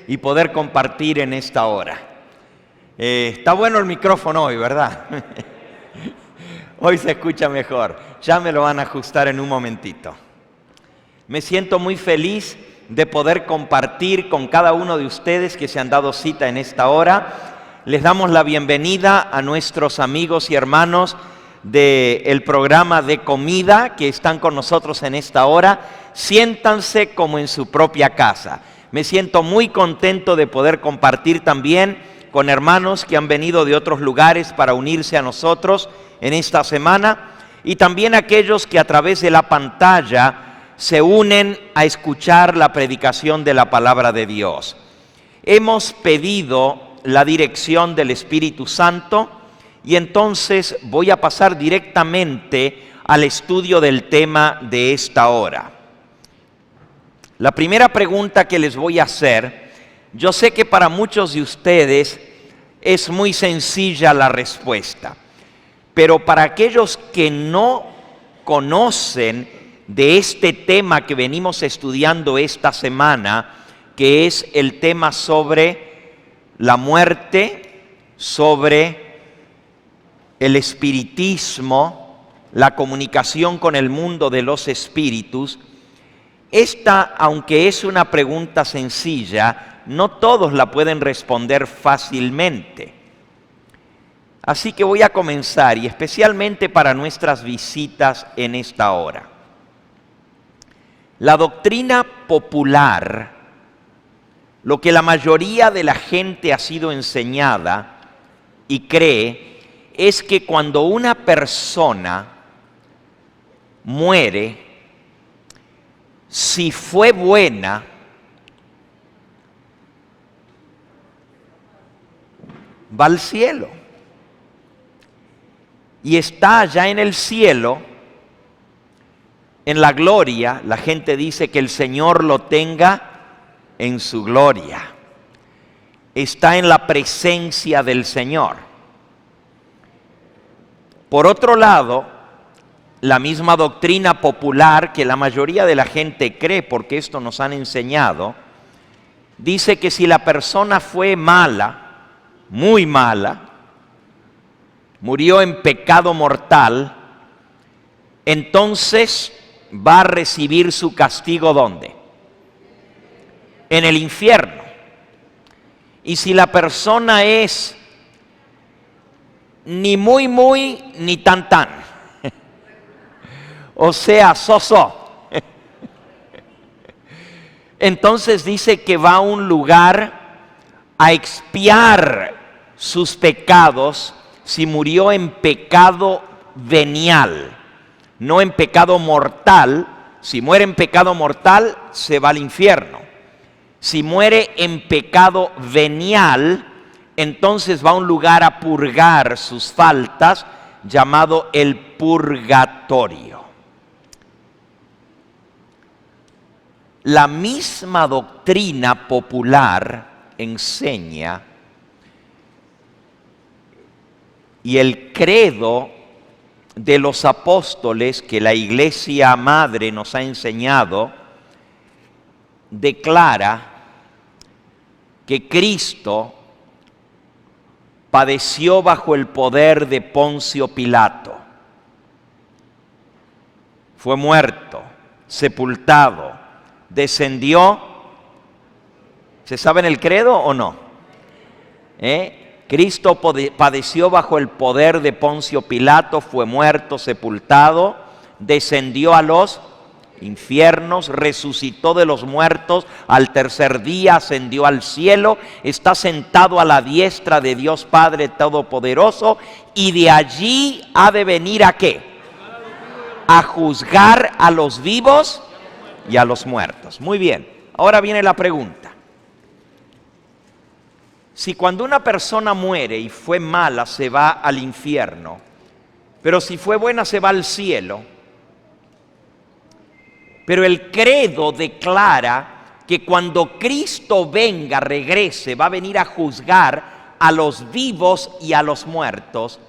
y poder compartir en esta hora. Está bueno el micrófono hoy, ¿verdad? Hoy se escucha mejor. Ya me lo van a ajustar en un momentito. Me siento muy feliz de poder compartir con cada uno de ustedes que se han dado cita en esta hora. Les damos la bienvenida a nuestros amigos y hermanos del programa de comida que están con nosotros en esta hora. Siéntanse como en su propia casa. Me siento muy contento de poder compartir también con hermanos que han venido de otros lugares para unirse a nosotros en esta semana, y también aquellos que a través de la pantalla se unen a escuchar la predicación de la palabra de Dios. Hemos pedido la dirección del Espíritu Santo y entonces voy a pasar directamente al estudio del tema de esta hora. La primera pregunta que les voy a hacer, yo sé que para muchos de ustedes es muy sencilla la respuesta, pero para aquellos que no conocen de este tema que venimos estudiando esta semana, que es el tema sobre la muerte, sobre el espiritismo, la comunicación con el mundo de los espíritus. Esta, aunque es una pregunta sencilla, no todos la pueden responder fácilmente. Así que voy a comenzar, y especialmente para nuestras visitas en esta hora. La doctrina popular, lo que la mayoría de la gente ha sido enseñada y cree, es que cuando una persona muere, si fue buena, va al cielo. Y está allá en el cielo, en la gloria. La gente dice que el Señor lo tenga en su gloria. Está en la presencia del Señor. Por otro lado, la misma doctrina popular que la mayoría de la gente cree, porque esto nos han enseñado, dice que si la persona fue mala, muy mala, murió en pecado mortal, entonces va a recibir su castigo ¿dónde? En el infierno. Y si la persona es ni muy ni tan, o sea, entonces dice que va a un lugar a expiar sus pecados si murió en pecado venial, no en pecado mortal. Si muere en pecado mortal, se va al infierno. Si muere en pecado venial, entonces va a un lugar a purgar sus faltas, llamado el purgatorio. La misma doctrina popular enseña, y el credo de los apóstoles que la Iglesia Madre nos ha enseñado, declara que Cristo padeció bajo el poder de Poncio Pilato. Fue muerto, sepultado, descendió. ¿Se saben el credo o no? Cristo padeció bajo el poder de Poncio Pilato, fue muerto, sepultado, descendió a los infiernos, resucitó de los muertos, al tercer día ascendió al cielo, está sentado a la diestra de Dios Padre Todopoderoso, y de allí ha de venir ¿a qué? A juzgar a los vivos y a los muertos. Muy bien, ahora viene la pregunta. Si cuando una persona muere y fue mala se va al infierno, pero si fue buena se va al cielo, pero el credo declara que cuando Cristo venga, regrese, va a venir a juzgar a los vivos y a los muertos,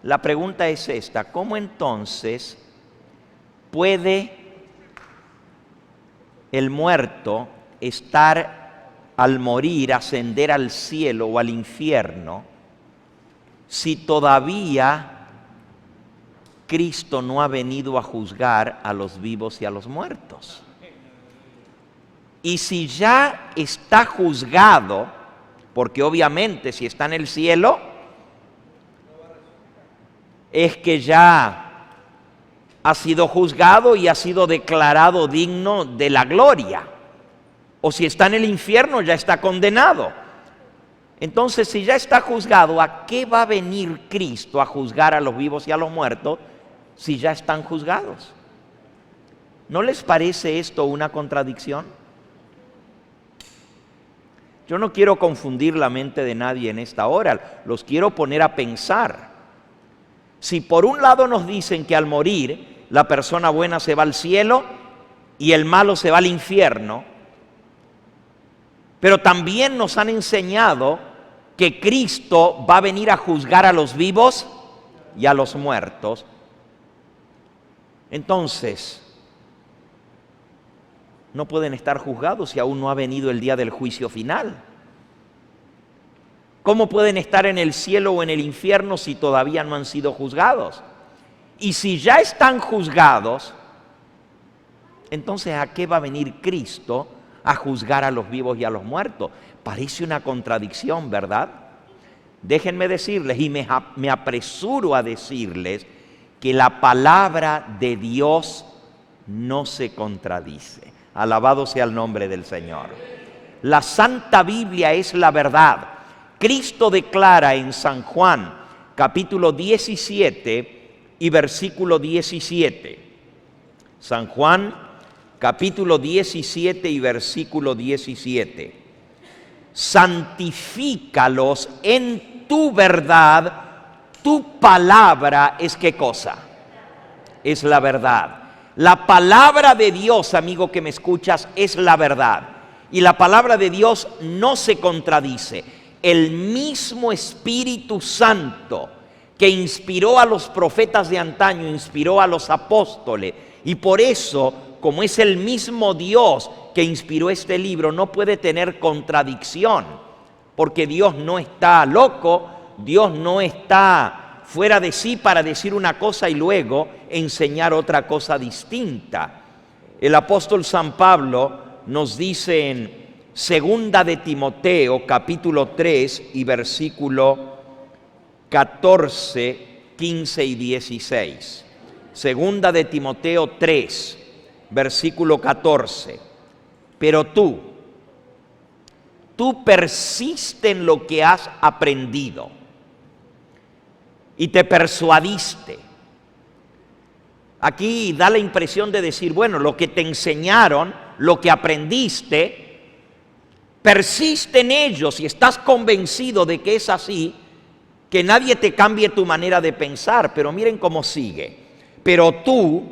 la pregunta es esta: ¿cómo entonces puede el muerto estar al morir ascender al cielo o al infierno si todavía Cristo no ha venido a juzgar a los vivos y a los muertos? Y si ya está juzgado, porque obviamente si está en el cielo, es que ya ha sido juzgado y ha sido declarado digno de la gloria. O si está en el infierno, ya está condenado. Entonces, si ya está juzgado, ¿a qué va a venir Cristo a juzgar a los vivos y a los muertos si ya están juzgados? ¿No les parece esto una contradicción? Yo no quiero confundir la mente de nadie en esta hora, los quiero poner a pensar. Si por un lado nos dicen que al morir la persona buena se va al cielo y el malo se va al infierno, pero también nos han enseñado que Cristo va a venir a juzgar a los vivos y a los muertos, entonces no pueden estar juzgados si aún no ha venido el día del juicio final. ¿Cómo pueden estar en el cielo o en el infierno si todavía no han sido juzgados? Y si ya están juzgados, entonces ¿a qué va a venir Cristo a juzgar a los vivos y a los muertos? Parece una contradicción, ¿verdad? Déjenme decirles, y me apresuro a decirles, que la palabra de Dios no se contradice. Alabado sea el nombre del Señor. La Santa Biblia es la verdad. Cristo declara en San Juan, capítulo 17 y versículo 17. San Juan, capítulo 17 y versículo 17. Santifícalos en tu verdad, tu palabra es ¿qué cosa? Es la verdad. La palabra de Dios, amigo que me escuchas, es la verdad. Y la palabra de Dios no se contradice. El mismo Espíritu Santo que inspiró a los profetas de antaño, inspiró a los apóstoles. Y por eso, como es el mismo Dios que inspiró este libro, no puede tener contradicción. Porque Dios no está loco, Dios no está fuera de sí para decir una cosa y luego enseñar otra cosa distinta. El apóstol San Pablo nos dice en Segunda de Timoteo, capítulo 3 y versículo 14, 15 y 16. Segunda de Timoteo 3, versículo 14. Pero tú persiste en lo que has aprendido y te persuadiste. Aquí da la impresión de decir, bueno, lo que te enseñaron, lo que aprendiste, persiste en ello. Si estás convencido de que es así, que nadie te cambie tu manera de pensar. Pero miren cómo sigue. Pero tú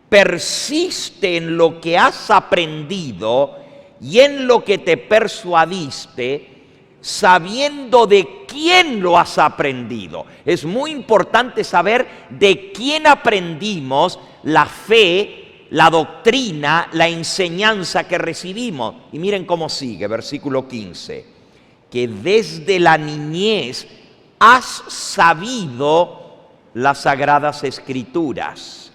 persiste en lo que has aprendido y en lo que te persuadiste, sabiendo de quién lo has aprendido. Es muy importante saber de quién aprendimos la fe, la doctrina, la enseñanza que recibimos. Y miren cómo sigue, versículo 15. Que desde la niñez has sabido las sagradas escrituras,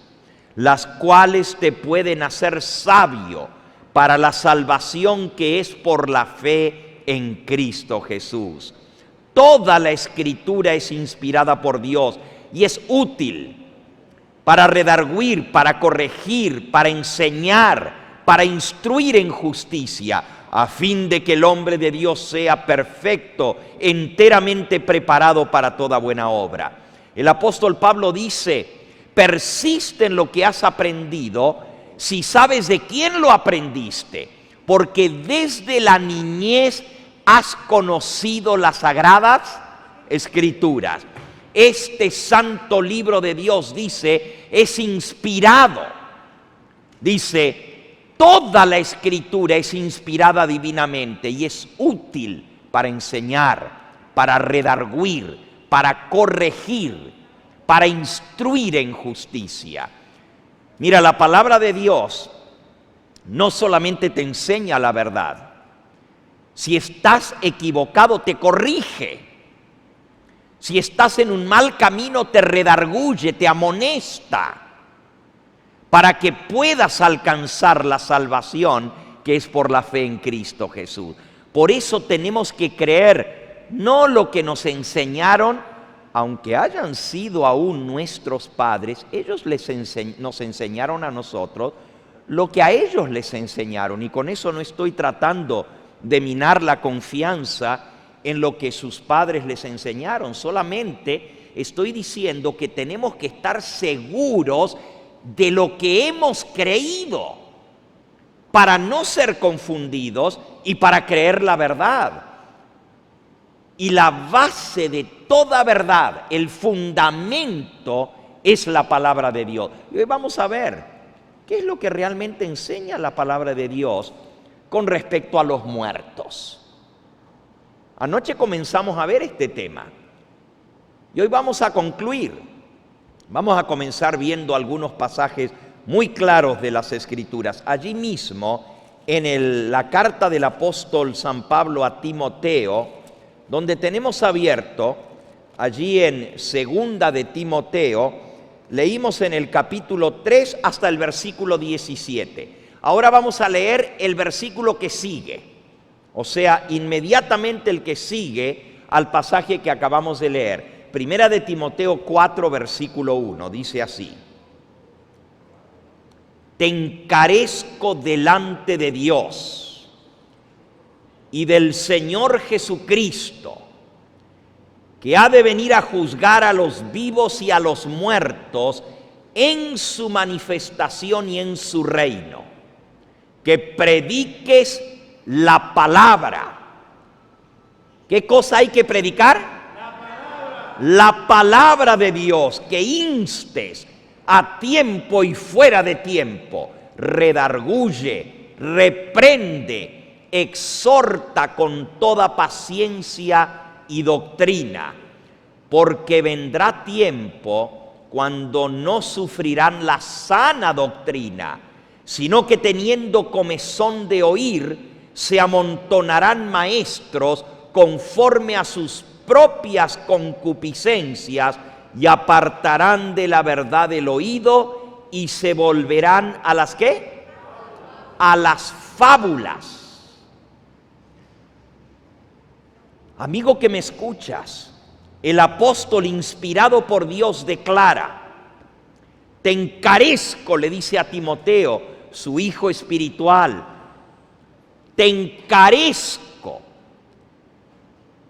las cuales te pueden hacer sabio para la salvación que es por la fe en Cristo Jesús. Toda la escritura es inspirada por Dios y es útil para redarguir, para corregir, para enseñar, para instruir en justicia, a fin de que el hombre de Dios sea perfecto, enteramente preparado para toda buena obra. El apóstol Pablo dice, persiste en lo que has aprendido, si sabes de quién lo aprendiste, porque desde la niñez has conocido las sagradas escrituras. Este santo libro de Dios, dice, es inspirado. Dice, toda la escritura es inspirada divinamente y es útil para enseñar, para redarguir, para corregir, para instruir en justicia. Mira, la palabra de Dios no solamente te enseña la verdad, Si estás equivocado, te corrige. Si estás en un mal camino, te redarguye, te amonesta, para que puedas alcanzar la salvación que es por la fe en Cristo Jesús. Por eso tenemos que creer no lo que nos enseñaron, aunque hayan sido aún nuestros padres, ellos nos enseñaron a nosotros lo que a ellos les enseñaron. Y con eso no estoy tratando de minar la confianza en lo que sus padres les enseñaron. Solamente estoy diciendo que tenemos que estar seguros de lo que hemos creído para no ser confundidos y para creer la verdad. Y la base de toda verdad, el fundamento, es la palabra de Dios. Y hoy vamos a ver qué es lo que realmente enseña la palabra de Dios con respecto a los muertos. Anoche comenzamos a ver este tema y hoy vamos a concluir. Vamos a comenzar viendo algunos pasajes muy claros de las Escrituras. Allí mismo, en la carta del apóstol San Pablo a Timoteo, donde tenemos abierto, allí en segunda de Timoteo, leímos en el capítulo 3 hasta el versículo 17. Ahora vamos a leer el versículo que sigue, o sea, inmediatamente el que sigue al pasaje que acabamos de leer. Primera de Timoteo 4, versículo 1, dice así: Te encarezco delante de Dios y del Señor Jesucristo, que ha de venir a juzgar a los vivos y a los muertos en su manifestación y en su reino, que prediques la palabra. ¿Qué cosa hay que predicar? La palabra de Dios, que instes a tiempo y fuera de tiempo, redarguye, reprende, exhorta con toda paciencia y doctrina, porque vendrá tiempo cuando no sufrirán la sana doctrina, sino que teniendo comezón de oír, se amontonarán maestros conforme a sus propias concupiscencias y apartarán de la verdad el oído y se volverán a las ¿qué? A las fábulas. Amigo que me escuchas, el apóstol inspirado por Dios declara: te encarezco, le dice a Timoteo, su hijo espiritual, te encarezco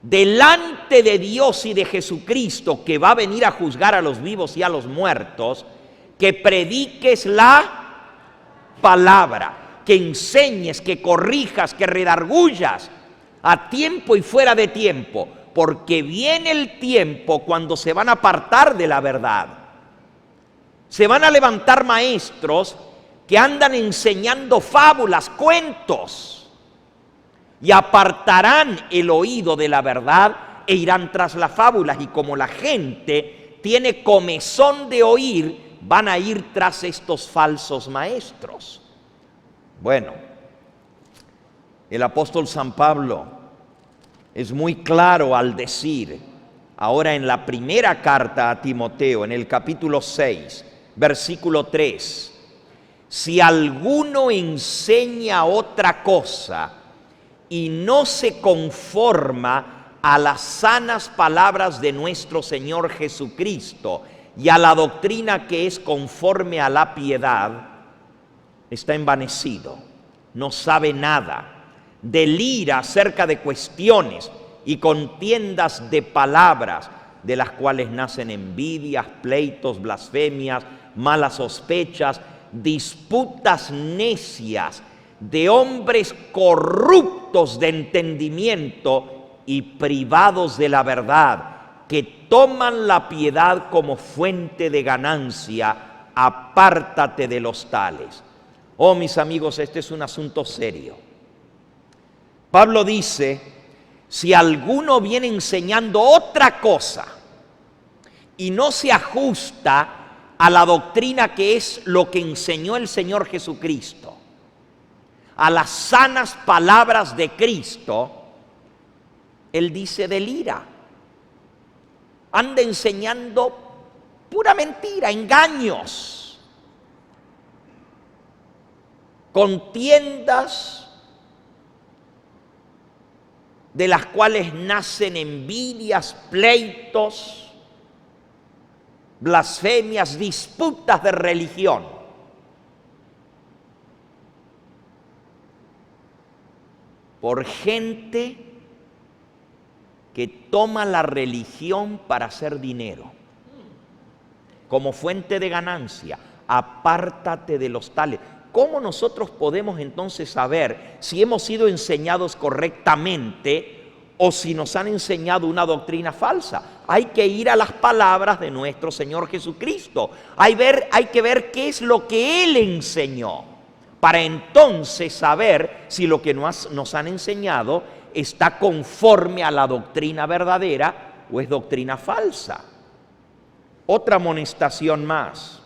delante de Dios y de Jesucristo, que va a venir a juzgar a los vivos y a los muertos, que prediques la palabra, que enseñes, que corrijas, que redargullas a tiempo y fuera de tiempo, porque viene el tiempo cuando se van a apartar de la verdad. Se van a levantar maestros que andan enseñando fábulas, cuentos, y apartarán el oído de la verdad e irán tras las fábulas. Y como la gente tiene comezón de oír, van a ir tras estos falsos maestros. Bueno, el apóstol San Pablo es muy claro al decir, ahora en la primera carta a Timoteo, en el capítulo 6, versículo 3, si alguno enseña otra cosa y no se conforma a las sanas palabras de nuestro Señor Jesucristo y a la doctrina que es conforme a la piedad, está envanecido, no sabe nada, delira acerca de cuestiones y contiendas de palabras, de las cuales nacen envidias, pleitos, blasfemias, malas sospechas, disputas necias, de hombres corruptos de entendimiento y privados de la verdad, que toman la piedad como fuente de ganancia. Apártate de los tales. Oh, mis amigos, este es un asunto serio. Pablo dice: si alguno viene enseñando otra cosa y no se ajusta a la doctrina que es lo que enseñó el Señor Jesucristo, a las sanas palabras de Cristo, Él dice del ira. Anda enseñando pura mentira, engaños, contiendas de las cuales nacen envidias, pleitos, blasfemias, disputas de religión. Por gente que toma la religión para hacer dinero, como fuente de ganancia. Apártate de los tales. ¿Cómo nosotros podemos entonces saber si hemos sido enseñados correctamente o si nos han enseñado una doctrina falsa? Hay que ir a las palabras de nuestro Señor Jesucristo. Hay que ver qué es lo que Él enseñó, para entonces saber si lo que nos han enseñado está conforme a la doctrina verdadera o es doctrina falsa. Otra amonestación más.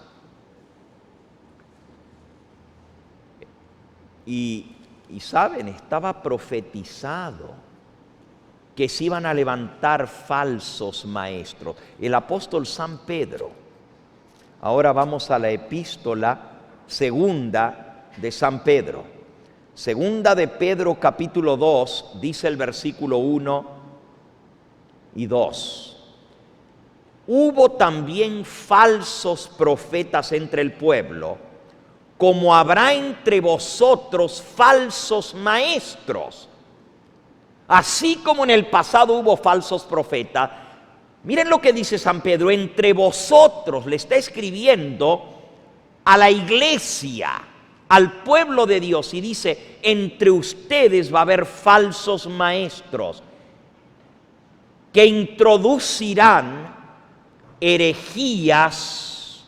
Y saben, estaba profetizado que se iban a levantar falsos maestros. El apóstol San Pedro. Ahora vamos a la epístola segunda de San Pedro. Segunda de Pedro capítulo 2, dice el versículo 1 y 2. Hubo también falsos profetas entre el pueblo, como habrá entre vosotros falsos maestros. Así como en el pasado hubo falsos profetas, miren lo que dice San Pedro, entre vosotros, le está escribiendo a la iglesia, al pueblo de Dios, y dice, entre ustedes va a haber falsos maestros que introducirán herejías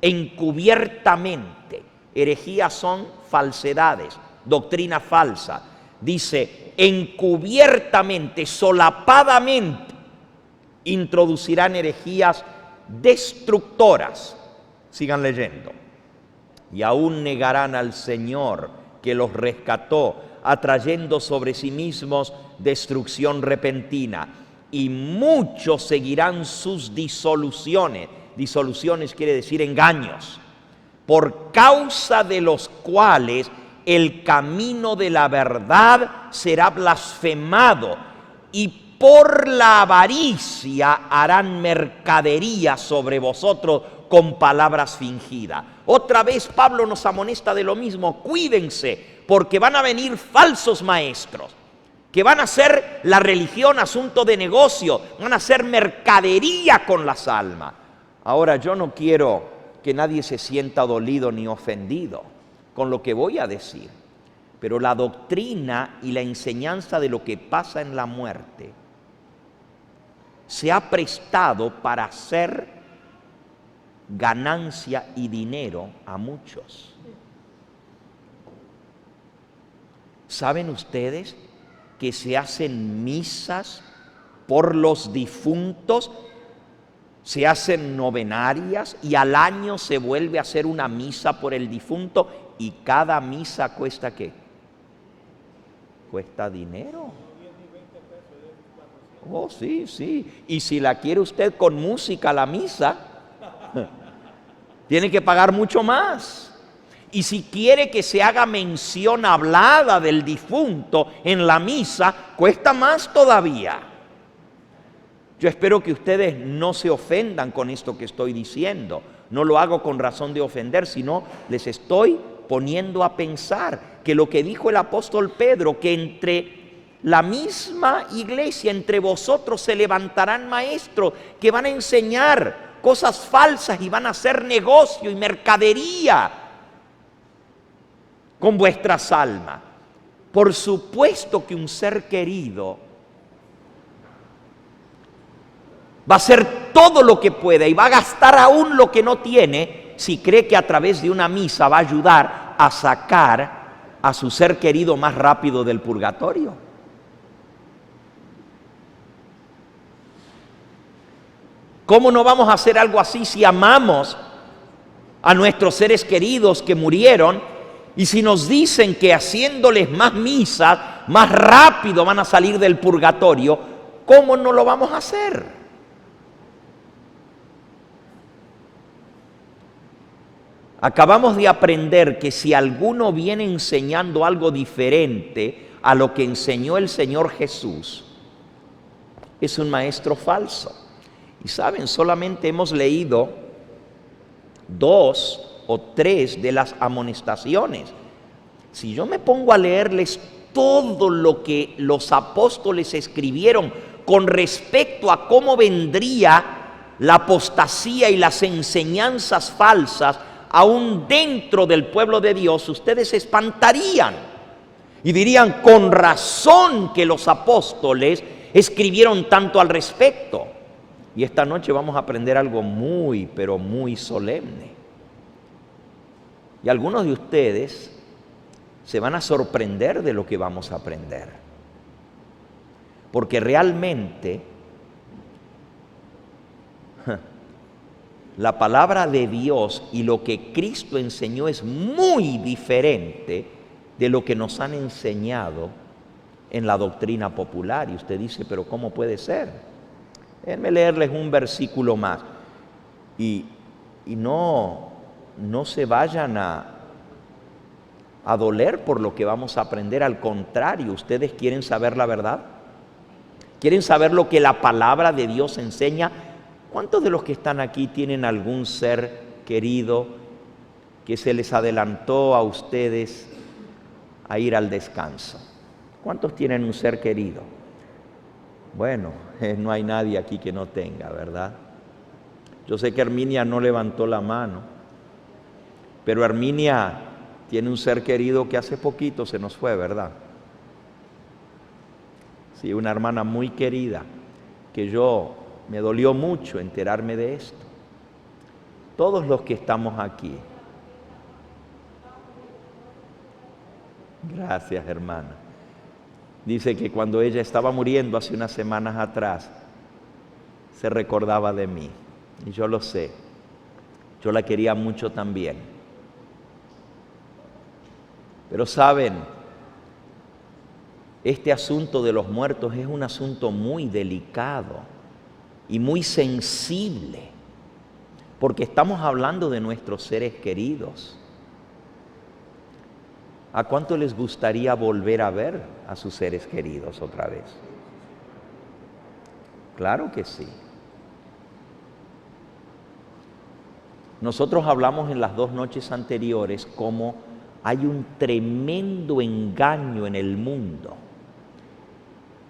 encubiertamente. Herejías son falsedades, doctrina falsa. Dice, encubiertamente, solapadamente, introducirán herejías destructoras. Sigan leyendo. Y aún negarán al Señor que los rescató, atrayendo sobre sí mismos destrucción repentina. Y muchos seguirán sus disoluciones. Disoluciones quiere decir engaños, por causa de los cuales el camino de la verdad será blasfemado, y por la avaricia harán mercadería sobre vosotros con palabras fingidas. Otra vez Pablo nos amonesta de lo mismo. Cuídense, porque van a venir falsos maestros que van a hacer la religión asunto de negocio, van a hacer mercadería con las almas. Ahora, yo no quiero que nadie se sienta dolido ni ofendido con lo que voy a decir, pero la doctrina y la enseñanza de lo que pasa en la muerte se ha prestado para hacer ganancia y dinero a muchos. ¿Saben ustedes que se hacen misas por los difuntos? Se hacen novenarias y al año se vuelve a hacer una misa por el difunto, y cada misa cuesta ¿qué? Cuesta dinero. Oh, sí, sí. Y si la quiere usted con música la misa, tiene que pagar mucho más. Y si quiere que se haga mención hablada del difunto en la misa, cuesta más todavía. Yo espero que ustedes no se ofendan con esto que estoy diciendo. No lo hago con razón de ofender, sino les estoy poniendo a pensar que lo que dijo el apóstol Pedro, que entre la misma iglesia, entre vosotros se levantarán maestros que van a enseñar cosas falsas y van a hacer negocio y mercadería con vuestras almas. Por supuesto que un ser querido va a hacer todo lo que pueda y va a gastar aún lo que no tiene si cree que a través de una misa va a ayudar a sacar a su ser querido más rápido del purgatorio. ¿Cómo no vamos a hacer algo así si amamos a nuestros seres queridos que murieron? Y si nos dicen que haciéndoles más misas más rápido van a salir del purgatorio, ¿cómo no lo vamos a hacer? Acabamos de aprender que si alguno viene enseñando algo diferente a lo que enseñó el Señor Jesús, es un maestro falso. Y saben, solamente hemos leído 2 o 3 de las amonestaciones. Si yo me pongo a leerles todo lo que los apóstoles escribieron con respecto a cómo vendría la apostasía y las enseñanzas falsas aún dentro del pueblo de Dios, ustedes se espantarían y dirían, con razón que los apóstoles escribieron tanto al respecto. Y esta noche vamos a aprender algo muy, pero muy solemne. Y algunos de ustedes se van a sorprender de lo que vamos a aprender. Porque realmente la palabra de Dios y lo que Cristo enseñó es muy diferente de lo que nos han enseñado en la doctrina popular. Y usted dice, pero ¿cómo puede ser? Déjenme leerles un versículo más. Y no se vayan a doler por lo que vamos a aprender. Al contrario, ¿ustedes quieren saber la verdad? ¿Quieren saber lo que la palabra de Dios enseña? ¿Cuántos de los que están aquí tienen algún ser querido que se les adelantó a ustedes a ir al descanso? ¿Cuántos tienen un ser querido? Bueno, no hay nadie aquí que no tenga, ¿verdad? Yo sé que Herminia no levantó la mano, pero Herminia tiene un ser querido que hace poquito se nos fue, ¿verdad? Sí, una hermana muy querida, que me dolió mucho enterarme de esto. Todos los que estamos aquí. Gracias, hermana. Dice que cuando ella estaba muriendo hace unas semanas atrás, se recordaba de mí. Y yo lo sé. Yo la quería mucho también. Pero saben, este asunto de los muertos es un asunto muy delicado y muy sensible, porque estamos hablando de nuestros seres queridos. ¿A cuánto les gustaría volver a ver a sus seres queridos otra vez? Claro que sí. Nosotros hablamos en las 2 noches anteriores cómo hay un tremendo engaño en el mundo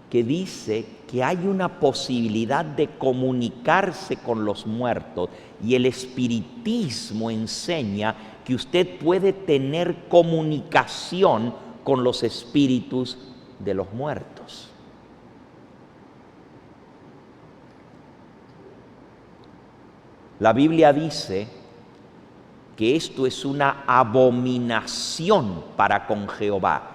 que dice que hay una posibilidad de comunicarse con los muertos, y el espiritismo enseña que usted puede tener comunicación con los espíritus de los muertos. La Biblia dice que esto es una abominación para con Jehová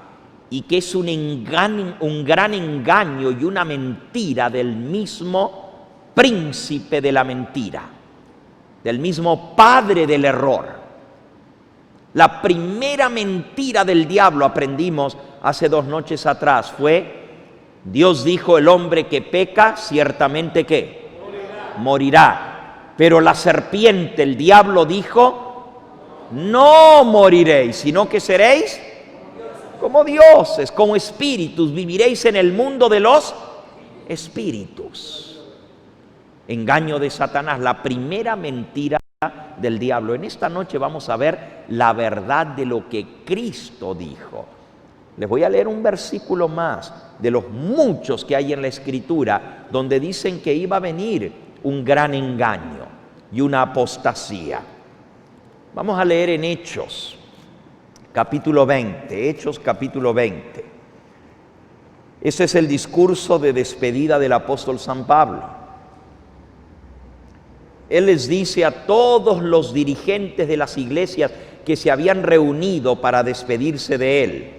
y que es un gran engaño y una mentira del mismo príncipe de la mentira, del mismo padre del error. La primera mentira del diablo, aprendimos hace 2 noches atrás, fue: Dios dijo, el hombre que peca, ciertamente ¿qué? Morirá. Pero la serpiente, el diablo, dijo: no moriréis, sino que seréis como dioses, como espíritus, viviréis en el mundo de los espíritus. Engaño de Satanás, la primera mentira del diablo. En esta noche vamos a ver la verdad de lo que Cristo dijo. Les voy a leer un versículo más de los muchos que hay en la Escritura, donde dicen que iba a venir un gran engaño y una apostasía. Vamos a leer en Hechos, capítulo 20, Hechos capítulo 20. Ese es el discurso de despedida del apóstol San Pablo. Él les dice a todos los dirigentes de las iglesias que se habían reunido para despedirse de él.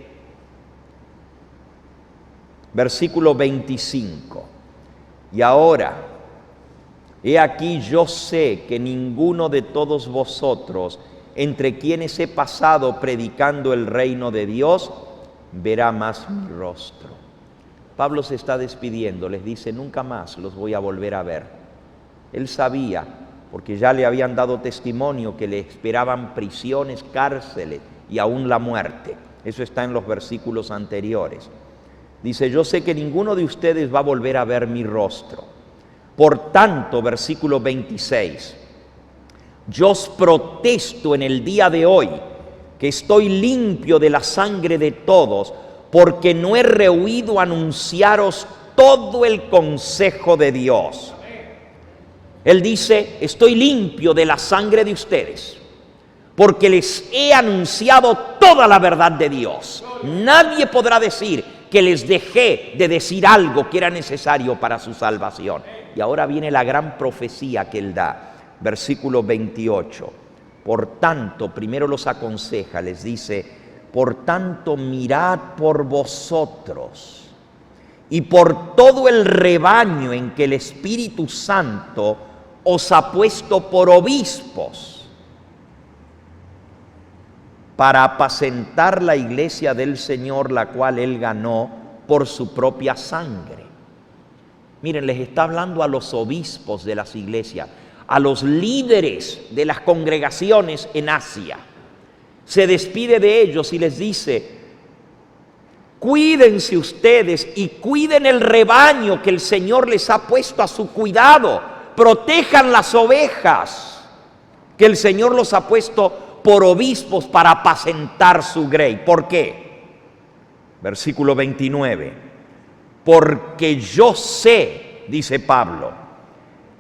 Versículo 25. Y ahora, he aquí yo sé que ninguno de todos vosotros, entre quienes he pasado predicando el reino de Dios, verá más mi rostro. Pablo se está despidiendo, les dice, nunca más los voy a volver a ver. Él sabía, porque ya le habían dado testimonio, que le esperaban prisiones, cárceles y aún la muerte. Eso está en los versículos anteriores. Dice, yo sé que ninguno de ustedes va a volver a ver mi rostro. Por tanto, versículo 26, yo os protesto en el día de hoy que estoy limpio de la sangre de todos, porque no he rehuido anunciaros todo el consejo de Dios. Él dice, estoy limpio de la sangre de ustedes, porque les he anunciado toda la verdad de Dios. Nadie podrá decir que les dejé de decir algo que era necesario para su salvación. Y ahora viene la gran profecía que él da, versículo 28. Por tanto, primero los aconseja, les dice, por tanto mirad por vosotros y por todo el rebaño en que el Espíritu Santo os ha puesto por obispos para apacentar la iglesia del Señor, la cual Él ganó por su propia sangre. Miren, les está hablando a los obispos de las iglesias, a los líderes de las congregaciones en Asia. Se despide de ellos y les dice, cuídense ustedes y cuiden el rebaño que el Señor les ha puesto a su cuidado. Protejan las ovejas que el Señor los ha puesto por obispos para apacentar su grey. ¿Por qué? Versículo 29. Porque yo sé, dice Pablo,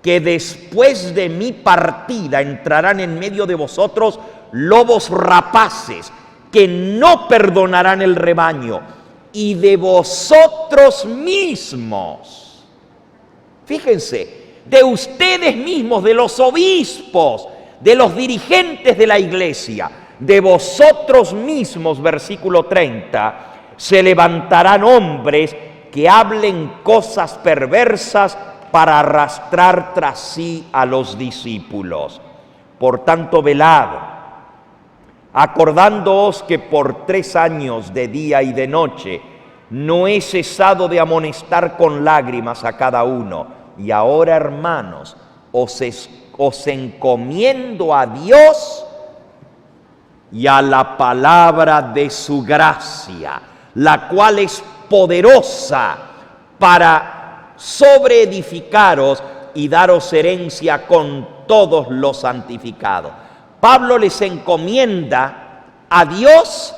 que después de mi partida entrarán en medio de vosotros lobos rapaces que no perdonarán el rebaño, y de vosotros mismos, fíjense, de ustedes mismos, de los obispos, de los dirigentes de la iglesia, de vosotros mismos, versículo 30, se levantarán hombres que hablen cosas perversas para arrastrar tras sí a los discípulos. Por tanto, velad, acordándoos que por 3 años de día y de noche no he cesado de amonestar con lágrimas a cada uno. Y ahora, hermanos, os encomiendo a Dios y a la palabra de su gracia, la cual es poderosa para sobreedificaros y daros herencia con todos los santificados. Pablo les encomienda a Dios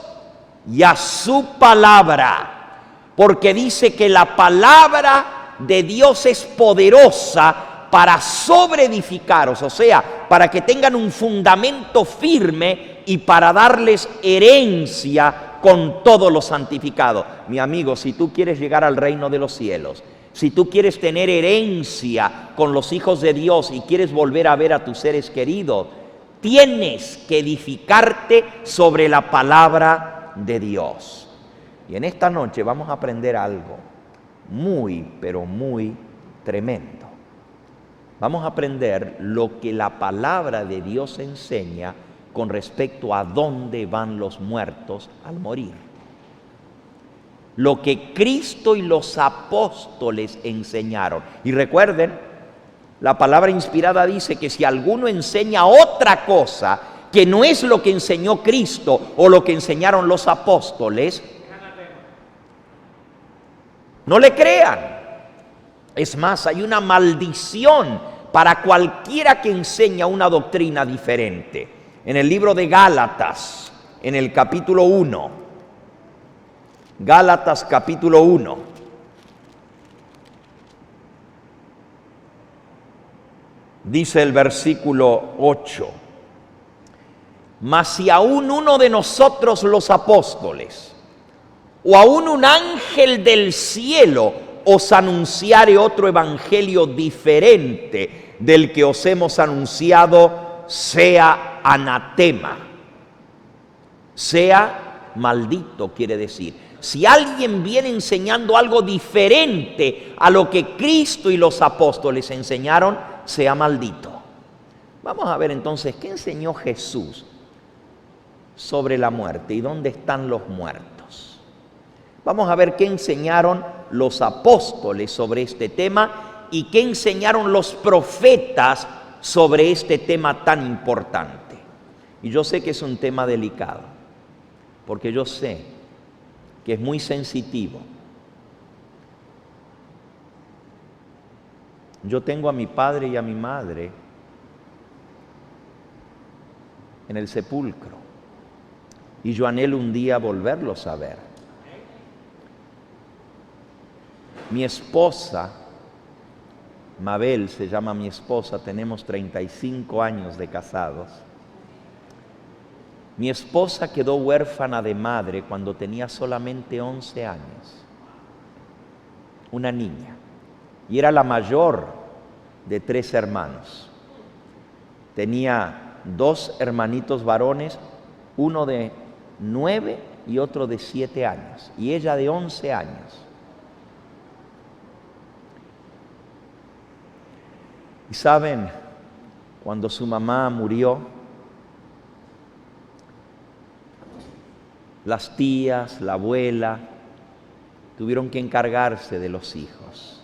y a su palabra, porque dice que la palabra de Dios es poderosa para sobreedificaros, o sea, para que tengan un fundamento firme y para darles herencia con todos los santificados. Mi amigo, si tú quieres llegar al reino de los cielos, si tú quieres tener herencia con los hijos de Dios y quieres volver a ver a tus seres queridos, tienes que edificarte sobre la palabra de Dios. Y en esta noche vamos a aprender algo muy, pero muy tremendo. Vamos a aprender lo que la palabra de Dios enseña con respecto a dónde van los muertos al morir. Lo que Cristo y los apóstoles enseñaron. Y recuerden, la palabra inspirada dice que si alguno enseña otra cosa que no es lo que enseñó Cristo o lo que enseñaron los apóstoles, no le crean. Es más, hay una maldición para cualquiera que enseña una doctrina diferente. En el libro de Gálatas, en el capítulo 1, Gálatas capítulo 1, dice el versículo 8, mas si aún uno de nosotros los apóstoles, o aún un ángel del cielo os anunciare otro evangelio diferente del que os hemos anunciado, sea anatema, sea maldito, quiere decir. Si alguien viene enseñando algo diferente a lo que Cristo y los apóstoles enseñaron, sea maldito. Vamos a ver entonces, ¿qué enseñó Jesús sobre la muerte y dónde están los muertos? Vamos a ver qué enseñaron los apóstoles sobre este tema y qué enseñaron los profetas sobre este tema tan importante. Y yo sé que es un tema delicado, porque yo sé que es muy sensitivo. Yo tengo a mi padre y a mi madre en el sepulcro y yo anhelo un día volverlos a ver. Mi esposa, Mabel se llama mi esposa, tenemos 35 años de casados. Mi esposa quedó huérfana de madre cuando tenía solamente 11 años, una niña, y era la mayor de 3 hermanos. Tenía 2 hermanitos varones, uno de 9 y otro de 7 años, y ella de 11 años. Y saben, cuando su mamá murió, las tías, la abuela, tuvieron que encargarse de los hijos.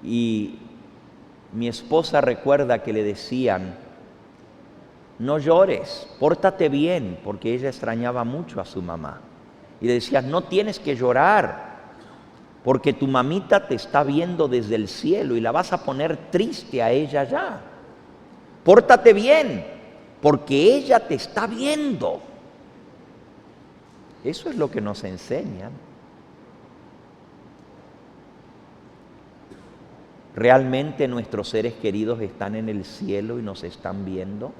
Y mi esposa recuerda que le decían, no llores, pórtate bien, porque ella extrañaba mucho a su mamá. Y le decían, no tienes que llorar, porque tu mamita te está viendo desde el cielo y la vas a poner triste a ella ya. Pórtate bien, porque ella te está viendo. Eso es lo que nos enseñan. ¿Realmente nuestros seres queridos están en el cielo y nos están viendo?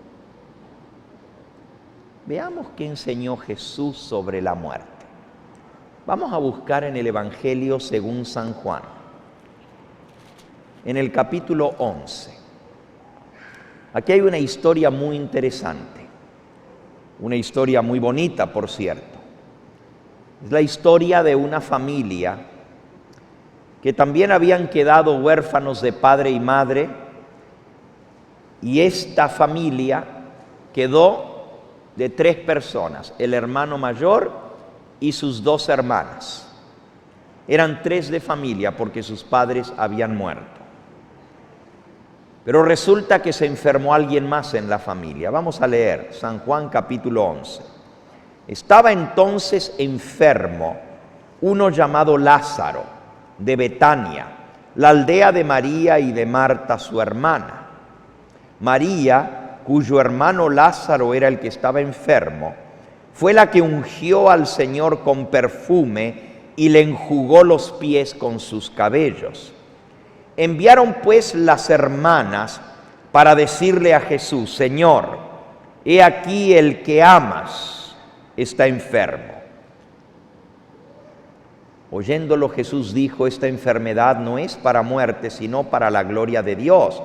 Veamos qué enseñó Jesús sobre la muerte. Vamos a buscar en el Evangelio según San Juan, en el capítulo 11. Aquí hay una historia muy interesante, una historia muy bonita, por cierto. Es la historia de una familia que también habían quedado huérfanos de padre y madre, y esta familia quedó de 3 personas, el hermano mayor y sus 2 hermanas. Eran 3 de familia porque sus padres habían muerto. Pero resulta que se enfermó alguien más en la familia. Vamos a leer San Juan capítulo 11. Estaba entonces enfermo uno llamado Lázaro, de Betania, la aldea de María y de Marta, su hermana. María, cuyo hermano Lázaro era el que estaba enfermo, fue la que ungió al Señor con perfume y le enjugó los pies con sus cabellos. Enviaron pues las hermanas para decirle a Jesús, Señor, he aquí el que amas está enfermo. Oyéndolo Jesús dijo, esta enfermedad no es para muerte, sino para la gloria de Dios,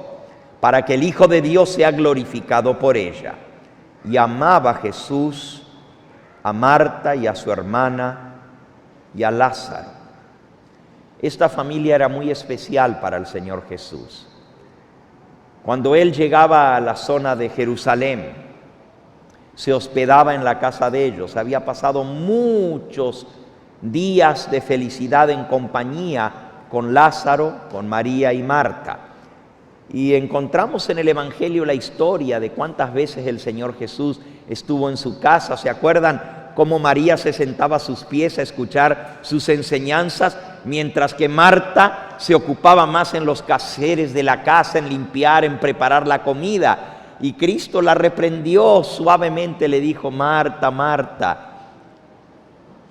para que el Hijo de Dios sea glorificado por ella. Y amaba Jesús a Marta y a su hermana y a Lázaro. Esta familia era muy especial para el Señor Jesús. Cuando Él llegaba a la zona de Jerusalén, se hospedaba en la casa de ellos. Había pasado muchos días de felicidad en compañía con Lázaro, con María y Marta. Y encontramos en el Evangelio la historia de cuántas veces el Señor Jesús estuvo en su casa. ¿Se acuerdan cómo María se sentaba a sus pies a escuchar sus enseñanzas, mientras que Marta se ocupaba más en los quehaceres de la casa, en limpiar, en preparar la comida? Y Cristo la reprendió suavemente, le dijo, Marta, Marta,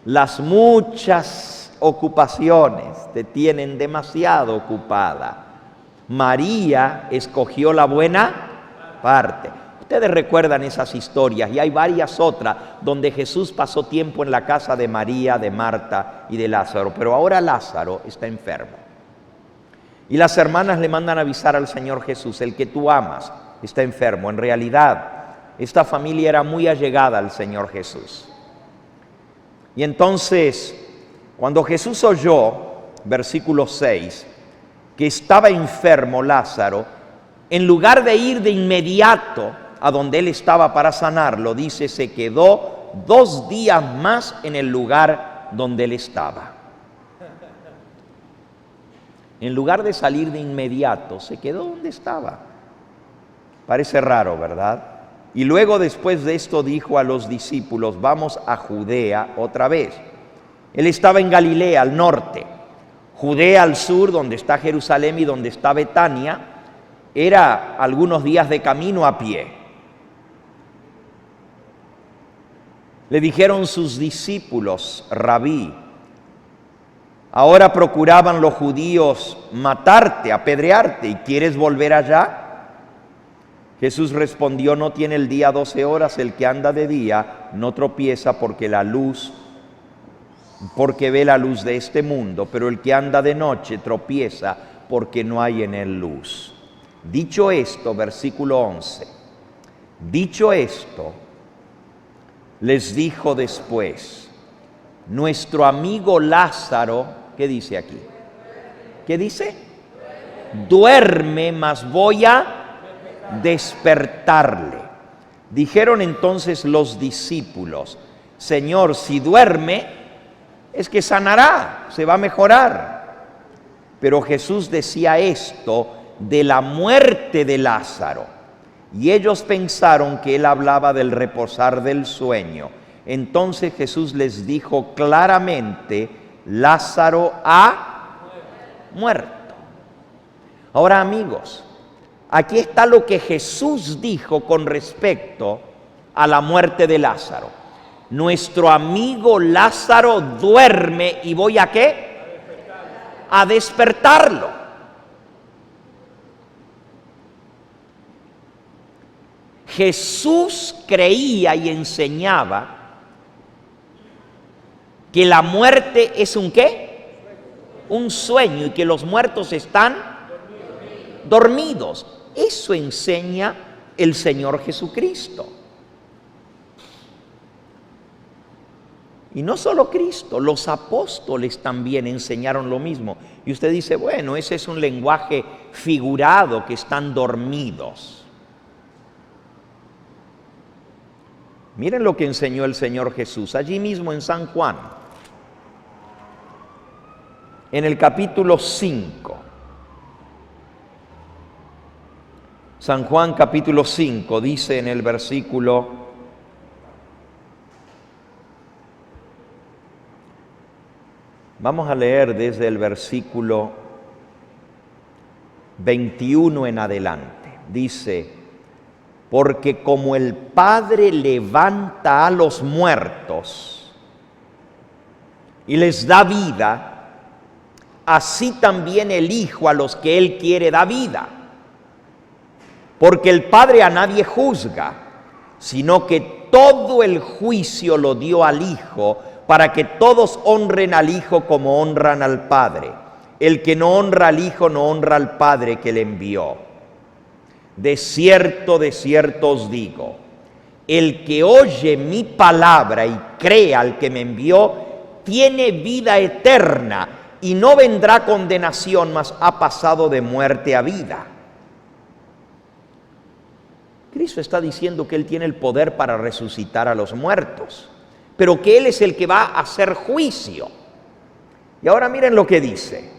las muchas ocupaciones te tienen demasiado ocupada. María escogió la buena parte. Ustedes recuerdan esas historias y hay varias otras donde Jesús pasó tiempo en la casa de María, de Marta y de Lázaro. Pero ahora Lázaro está enfermo. Y las hermanas le mandan avisar al Señor Jesús, el que tú amas está enfermo. En realidad, esta familia era muy allegada al Señor Jesús. Y entonces, cuando Jesús oyó, versículo 6, que estaba enfermo Lázaro, en lugar de ir de inmediato a donde él estaba para sanarlo, dice, se quedó 2 días más en el lugar donde él estaba. En lugar de salir de inmediato, se quedó donde estaba. Parece raro, ¿verdad? Y luego después de esto dijo a los discípulos, vamos a Judea otra vez. Él estaba en Galilea, al norte. Judea al sur, donde está Jerusalén y donde está Betania, era algunos días de camino a pie. Le dijeron sus discípulos, Rabí, ahora procuraban los judíos matarte, apedrearte, ¿y quieres volver allá? Jesús respondió, no tiene el día 12 horas, el que anda de día no tropieza porque ve la luz de este mundo, pero el que anda de noche tropieza porque no hay en él luz. Dicho esto, versículo 11, dicho esto, les dijo después, nuestro amigo Lázaro, ¿qué dice aquí? ¿Qué dice? Duerme, mas voy a despertarle. Dijeron entonces los discípulos, Señor, si duerme, es que sanará, se va a mejorar. Pero Jesús decía esto de la muerte de Lázaro. Y ellos pensaron que él hablaba del reposar del sueño. Entonces Jesús les dijo claramente, Lázaro ha muerto. Ahora, amigos, aquí está lo que Jesús dijo con respecto a la muerte de Lázaro. Nuestro amigo Lázaro duerme y voy a ¿qué? A despertarlo. Jesús creía y enseñaba que la muerte es un ¿qué? Un sueño y que los muertos están dormidos. Eso enseña el Señor Jesucristo. Y no solo Cristo, los apóstoles también enseñaron lo mismo. Y usted dice, bueno, ese es un lenguaje figurado, que están dormidos. Miren lo que enseñó el Señor Jesús, allí mismo en San Juan, en el capítulo 5. San Juan capítulo 5 dice en el versículo 21 en adelante. Dice, porque como el Padre levanta a los muertos y les da vida, así también el Hijo a los que Él quiere da vida. Porque el Padre a nadie juzga, sino que todo el juicio lo dio al Hijo, para que todos honren al Hijo como honran al Padre. El que no honra al Hijo no honra al Padre que le envió. De cierto os digo, el que oye mi palabra y cree al que me envió, tiene vida eterna y no vendrá condenación, mas ha pasado de muerte a vida. Cristo está diciendo que Él tiene el poder para resucitar a los muertos, pero que Él es el que va a hacer juicio. Y ahora miren lo que dice,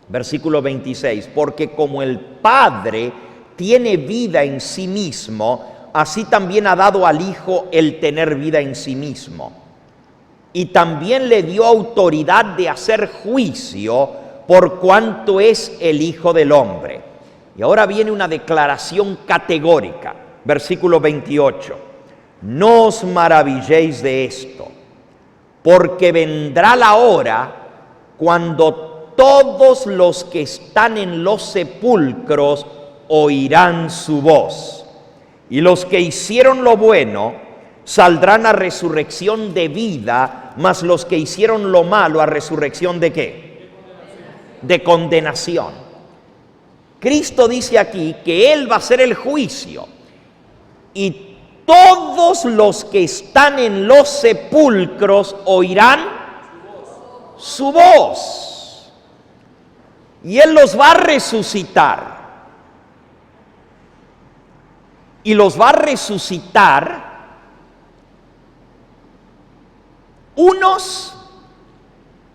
versículo 26, porque como el Padre tiene vida en sí mismo, así también ha dado al Hijo el tener vida en sí mismo. Y también le dio autoridad de hacer juicio por cuanto es el Hijo del Hombre. Y ahora viene una declaración categórica, versículo 28. No os maravilléis de esto, porque vendrá la hora cuando todos los que están en los sepulcros oirán su voz, y los que hicieron lo bueno saldrán a resurrección de vida, mas los que hicieron lo malo a resurrección ¿de qué? De condenación. Cristo dice aquí que Él va a hacer el juicio, y todos los que están en los sepulcros oirán su voz, y Él los va a resucitar. Y los va a resucitar Unos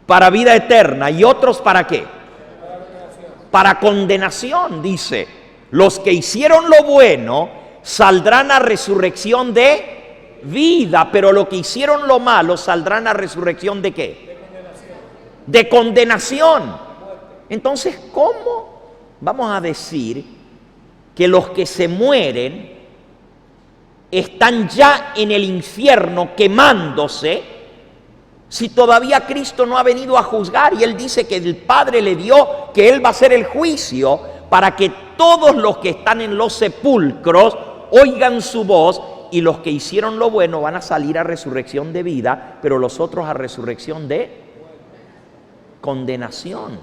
para vida eterna y otros ¿para qué? Para condenación, dice. Los que hicieron lo bueno saldrán a resurrección de vida, pero los que hicieron lo malo saldrán a resurrección de ¿qué? De condenación. Entonces, ¿cómo vamos a decir que los que se mueren están ya en el infierno quemándose si todavía Cristo no ha venido a juzgar? Y Él dice que el Padre le dio, que Él va a hacer el juicio para que todos los que están en los sepulcros oigan su voz, y los que hicieron lo bueno van a salir a resurrección de vida, pero los otros a resurrección de condenación.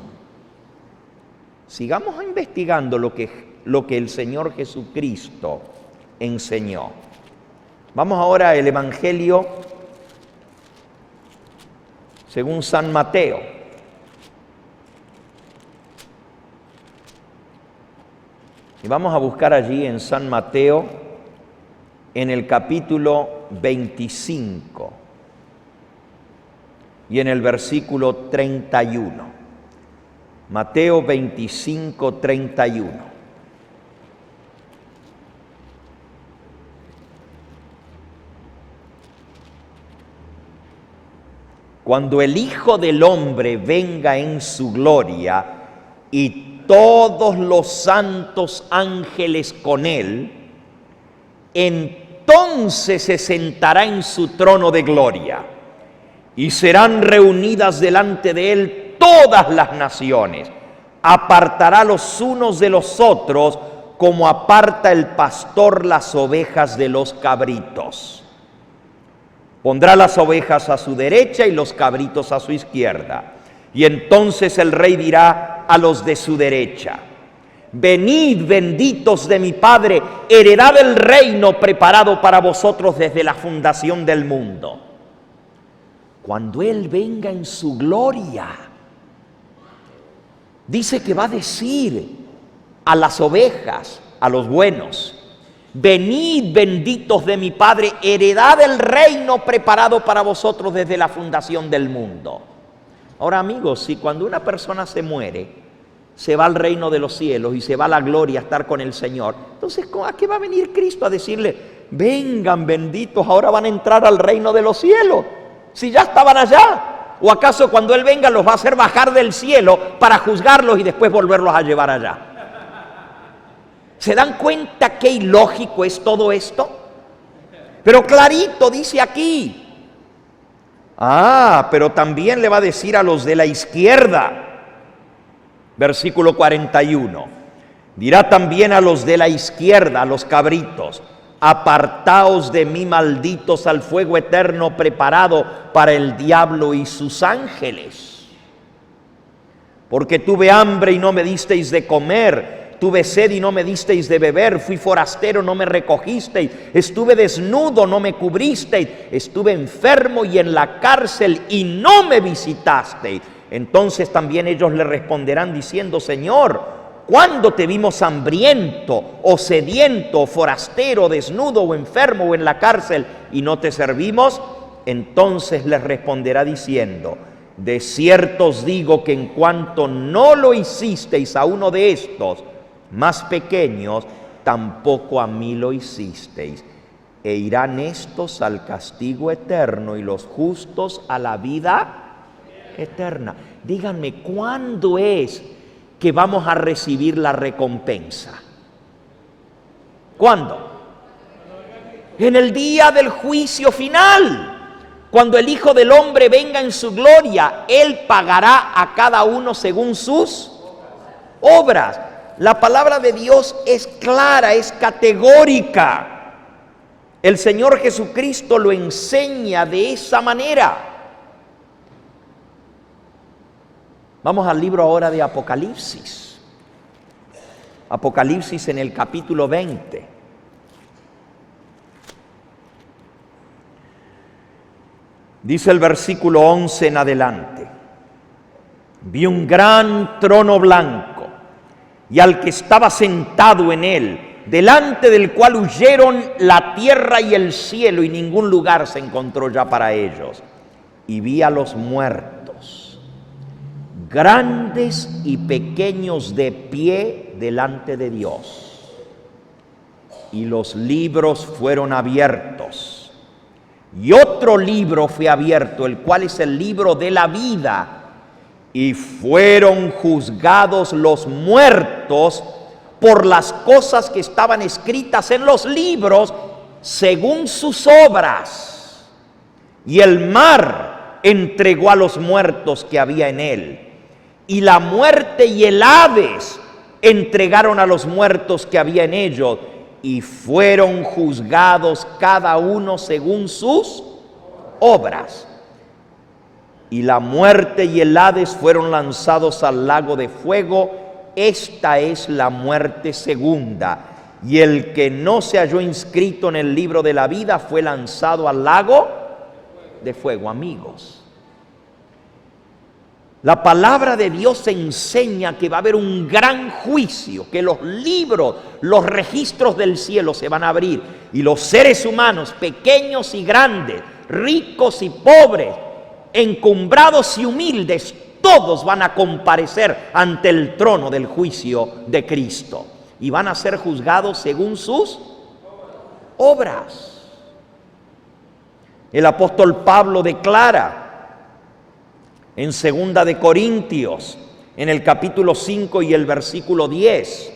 Sigamos investigando lo que el Señor Jesucristo enseñó. Vamos ahora al Evangelio según San Mateo. Y vamos a buscar allí en San Mateo, en el capítulo 25 y en el versículo 31. Mateo 25, 31. Cuando el Hijo del Hombre venga en su gloria y todos los santos ángeles con él, entonces se sentará en su trono de gloria y serán reunidas delante de él todas las naciones. Apartará los unos de los otros como aparta el pastor las ovejas de los cabritos. Pondrá las ovejas a su derecha y los cabritos a su izquierda. Y entonces el rey dirá a los de su derecha: venid, benditos de mi Padre, heredad el reino preparado para vosotros desde la fundación del mundo. Cuando Él venga en su gloria, dice que va a decir a las ovejas, a los buenos: venid, benditos de mi Padre, heredad el reino preparado para vosotros desde la fundación del mundo. Ahora, amigos, si cuando una persona se muere, se va al reino de los cielos y se va a la gloria a estar con el Señor, entonces, ¿a qué va a venir Cristo a decirle: vengan, benditos, ahora van a entrar al reino de los cielos, si ya estaban allá? ¿O acaso cuando Él venga los va a hacer bajar del cielo para juzgarlos y después volverlos a llevar allá? ¿Se dan cuenta qué ilógico es todo esto? Pero clarito dice aquí. Pero también le va a decir a los de la izquierda. Versículo 41. Dirá también a los de la izquierda, a los cabritos: apartaos de mí, malditos, al fuego eterno preparado para el diablo y sus ángeles. Porque tuve hambre y no me disteis de comer, tuve sed y no me disteis de beber, fui forastero, no me recogisteis, estuve desnudo, no me cubristeis, estuve enfermo y en la cárcel y no me visitasteis. Entonces también ellos le responderán diciendo: Señor, ¿cuándo te vimos hambriento o sediento, o forastero, desnudo o enfermo o en la cárcel y no te servimos? Entonces les responderá diciendo: de cierto os digo que en cuanto no lo hicisteis a uno de estos más pequeños, tampoco a mí lo hicisteis. E irán estos al castigo eterno y los justos a la vida eterna. Díganme, ¿cuándo es que vamos a recibir la recompensa? ¿Cuándo? En el día del juicio final. Cuando el Hijo del Hombre venga en su gloria, Él pagará a cada uno según sus obras. La palabra de Dios es clara, es categórica. El Señor Jesucristo lo enseña de esa manera. Vamos al libro ahora de Apocalipsis. Apocalipsis en el capítulo 20. Dice el versículo 11 en adelante: vi un gran trono blanco y al que estaba sentado en él, delante del cual huyeron la tierra y el cielo, y ningún lugar se encontró ya para ellos. y vi a los muertos, grandes y pequeños, de pie delante de Dios. Y los libros fueron abiertos. Y otro libro fue abierto, el cual es el libro de la vida. Y fueron juzgados los muertos por las cosas que estaban escritas en los libros, según sus obras. Y el mar entregó a los muertos que había en él. Y la muerte y el Hades entregaron a los muertos que había en ellos. Y fueron juzgados cada uno según sus obras. Y la muerte y el Hades fueron lanzados al lago de fuego. Esta es la muerte segunda. Y el que no se halló inscrito en el libro de la vida fue lanzado al lago de fuego. Amigos, la palabra de Dios enseña que va a haber un gran juicio, que los libros, los registros del cielo se van a abrir, y los seres humanos, pequeños y grandes, ricos y pobres, encumbrados y humildes, todos van a comparecer ante el trono del juicio de Cristo y van a ser juzgados según sus obras. El apóstol Pablo declara en 2 de Corintios, en el capítulo 5 y el versículo 10,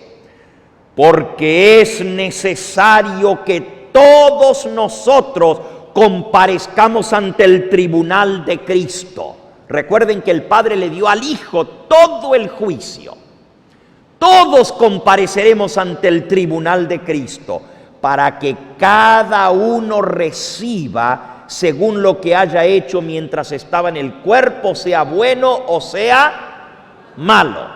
porque es necesario que todos nosotros comparezcamos ante el tribunal de Cristo. Recuerden que el Padre le dio al Hijo todo el juicio. Todos compareceremos ante el tribunal de Cristo para que cada uno reciba según lo que haya hecho mientras estaba en el cuerpo, sea bueno o sea malo.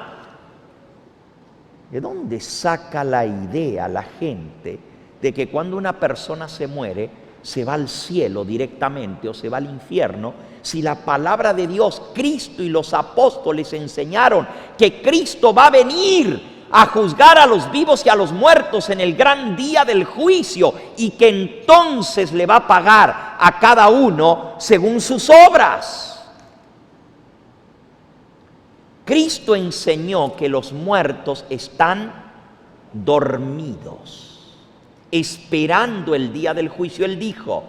¿De dónde saca la idea la gente de que cuando una persona se muere se va al cielo directamente o se va al infierno, si la palabra de Dios, Cristo y los apóstoles enseñaron que Cristo va a venir a juzgar a los vivos y a los muertos en el gran día del juicio, y que entonces le va a pagar a cada uno según sus obras? Cristo enseñó que los muertos están dormidos, esperando el día del juicio. Él dijo: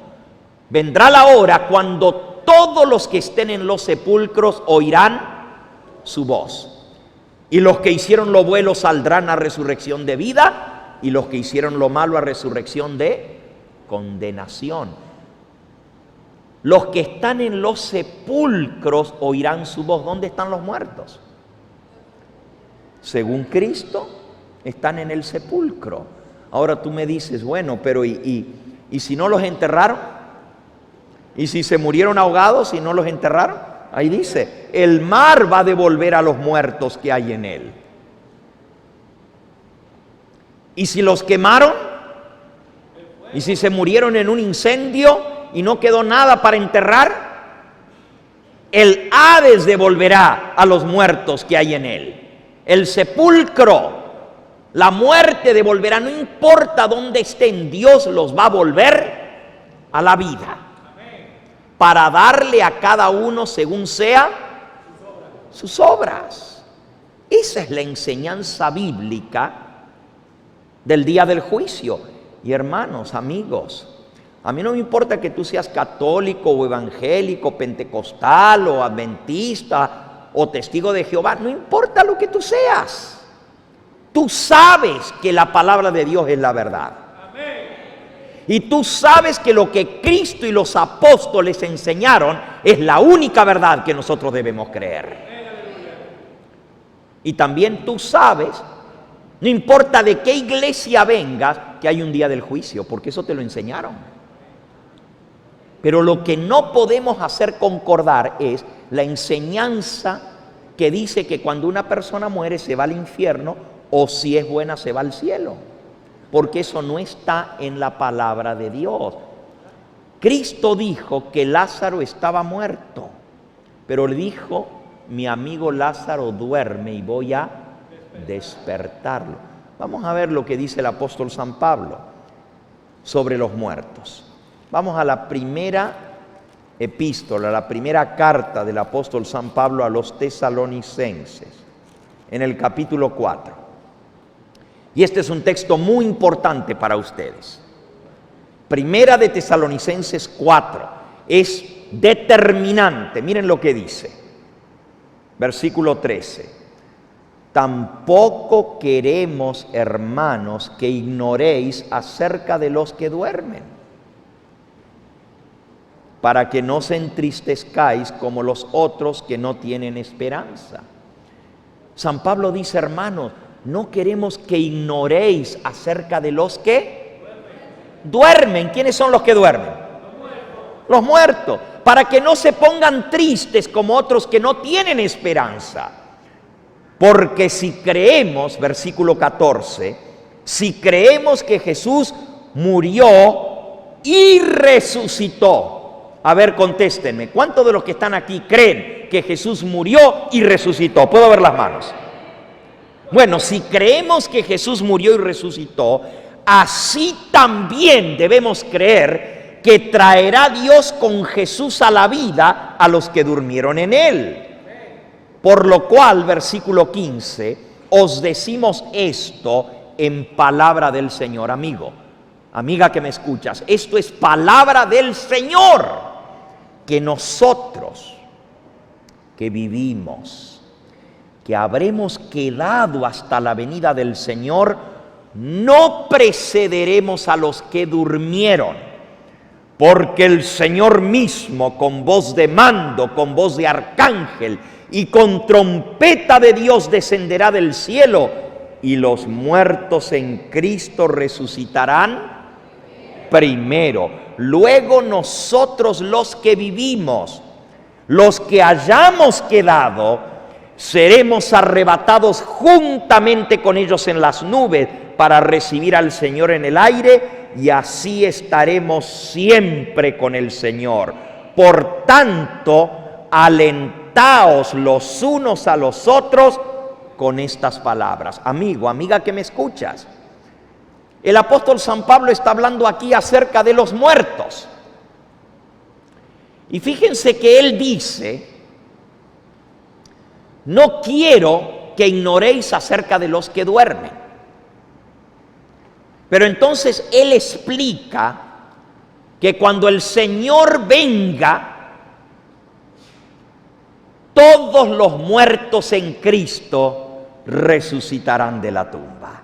vendrá la hora cuando todos los que estén en los sepulcros oirán su voz, y los que hicieron lo bueno saldrán a resurrección de vida, y los que hicieron lo malo a resurrección de condenación. Los que están en los sepulcros oirán su voz. ¿Dónde están los muertos? Según Cristo, están en el sepulcro. Ahora tú me dices, bueno, pero ¿y si no los enterraron? ¿Y si se murieron ahogados y no los enterraron? Ahí dice, el mar va a devolver a los muertos que hay en él. ¿Y si los quemaron? ¿Y si se murieron en un incendio y no quedó nada para enterrar? El Hades devolverá a los muertos que hay en él. El sepulcro, la muerte devolverá. No importa dónde estén, Dios los va a volver a la vida, para darle a cada uno según sea sus obras. Esa es la enseñanza bíblica del día del juicio. Y hermanos, amigos, a mí no me importa que tú seas católico o evangélico, pentecostal o adventista o testigo de Jehová, no importa lo que tú seas. Tú sabes que la palabra de Dios es la verdad. Y tú sabes que lo que Cristo y los apóstoles enseñaron es la única verdad que nosotros debemos creer. Y también tú sabes, no importa de qué iglesia vengas, que hay un día del juicio, porque eso te lo enseñaron. Pero lo que no podemos hacer concordar es la enseñanza que dice que cuando una persona muere se va al infierno, o si es buena se va al cielo, porque eso no está en la palabra de Dios. Cristo dijo que Lázaro estaba muerto, pero le dijo: mi amigo Lázaro duerme y voy a despertarlo. Vamos a ver lo que dice el apóstol San Pablo sobre los muertos. Vamos a la primera epístola, la primera carta del apóstol San Pablo a los tesalonicenses, en el capítulo 4. Y este es un texto muy importante para ustedes. Primera de Tesalonicenses 4 es determinante. Miren lo que dice. Versículo 13. Tampoco queremos, hermanos, que ignoréis acerca de los que duermen, para que no se entristezcáis como los otros que no tienen esperanza. San Pablo dice, hermanos, no queremos que ignoréis acerca de los que duermen. ¿Quiénes son los que duermen? Los muertos. Para que no se pongan tristes como otros que no tienen esperanza. Porque si creemos, versículo 14, si creemos que Jesús murió y resucitó. A ver, contéstenme, ¿cuántos de los que están aquí creen que Jesús murió y resucitó? ¿Puedo ver las manos? Bueno, si creemos que Jesús murió y resucitó, así también debemos creer que traerá Dios con Jesús a la vida a los que durmieron en Él. Por lo cual, versículo 15, os decimos esto en palabra del Señor. Amigo, amiga que me escuchas, esto es palabra del Señor, que nosotros que vivimos, que habremos quedado hasta la venida del Señor, no precederemos a los que durmieron, porque el Señor mismo, con voz de mando, con voz de arcángel y con trompeta de Dios, descenderá del cielo, y los muertos en Cristo resucitarán primero. Luego nosotros los que vivimos, los que hayamos quedado, seremos arrebatados juntamente con ellos en las nubes para recibir al Señor en el aire, y así estaremos siempre con el Señor. Por tanto, alentaos los unos a los otros con estas palabras. Amigo, amiga que me escuchas, el apóstol San Pablo está hablando aquí acerca de los muertos. Y fíjense que él dice, no quiero que ignoréis acerca de los que duermen. Pero entonces él explica que cuando el Señor venga, todos los muertos en Cristo resucitarán de la tumba.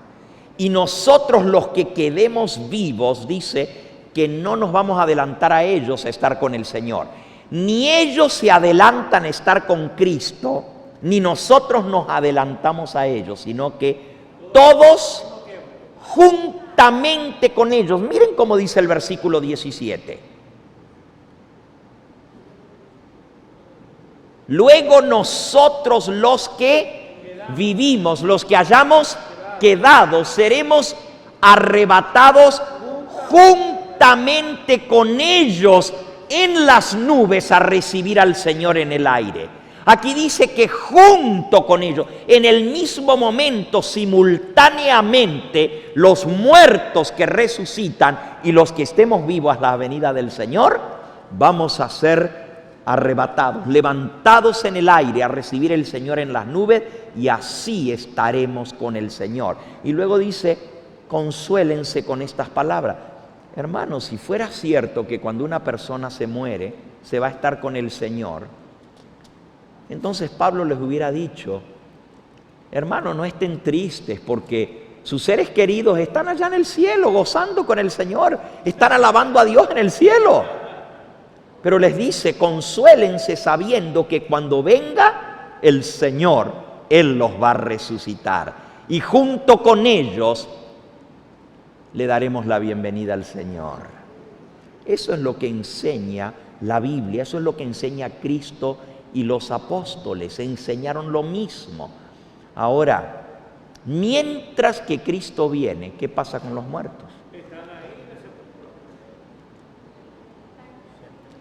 Y nosotros los que quedemos vivos, dice, que no nos vamos a adelantar a ellos a estar con el Señor. Ni ellos se adelantan a estar con Cristo, ni nosotros nos adelantamos a ellos, sino que todos juntamente con ellos. Miren cómo dice el versículo 17. Luego nosotros los que vivimos, los que hayamos quedado, seremos arrebatados juntamente con ellos en las nubes a recibir al Señor en el aire. Aquí dice que junto con ellos, en el mismo momento, simultáneamente, los muertos que resucitan y los que estemos vivos a la venida del Señor, vamos a ser arrebatados, levantados en el aire a recibir el Señor en las nubes, y así estaremos con el Señor. Y luego dice, consuélense con estas palabras. Hermanos, si fuera cierto que cuando una persona se muere, se va a estar con el Señor, entonces Pablo les hubiera dicho, hermanos, no estén tristes porque sus seres queridos están allá en el cielo, gozando con el Señor, están alabando a Dios en el cielo. Pero les dice, consuélense sabiendo que cuando venga el Señor, Él los va a resucitar. Y junto con ellos le daremos la bienvenida al Señor. Eso es lo que enseña la Biblia, eso es lo que enseña Cristo, y los apóstoles enseñaron lo mismo. Ahora, mientras que Cristo viene, ¿qué pasa con los muertos?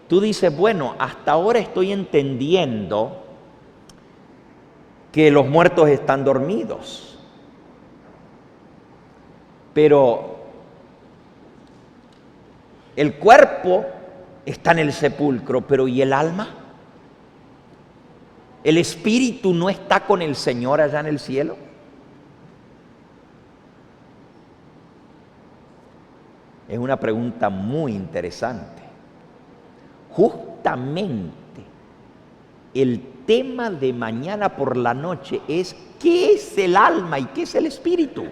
Tú dices, bueno, hasta ahora estoy entendiendo que los muertos están dormidos. Pero el cuerpo está en el sepulcro, pero ¿y el alma? ¿El espíritu no está con el Señor allá en el cielo? Es una pregunta muy interesante. Justamente el tema de mañana por la noche es ¿qué es el alma y qué es el espíritu?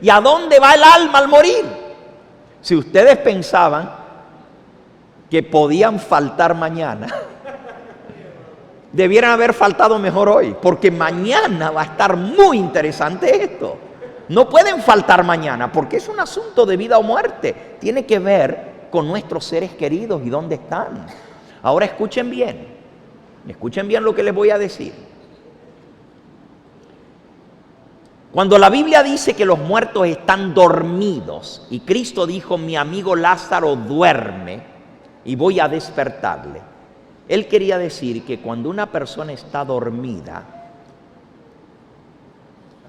¿Y a dónde va el alma al morir? Si ustedes pensaban que podían faltar mañana, debieran haber faltado mejor hoy, porque mañana va a estar muy interesante esto. No pueden faltar mañana, porque es un asunto de vida o muerte. Tiene que ver con nuestros seres queridos y dónde están. Ahora escuchen bien lo que les voy a decir. Cuando la Biblia dice que los muertos están dormidos, y Cristo dijo, mi amigo Lázaro duerme y voy a despertarle, Él quería decir que cuando una persona está dormida,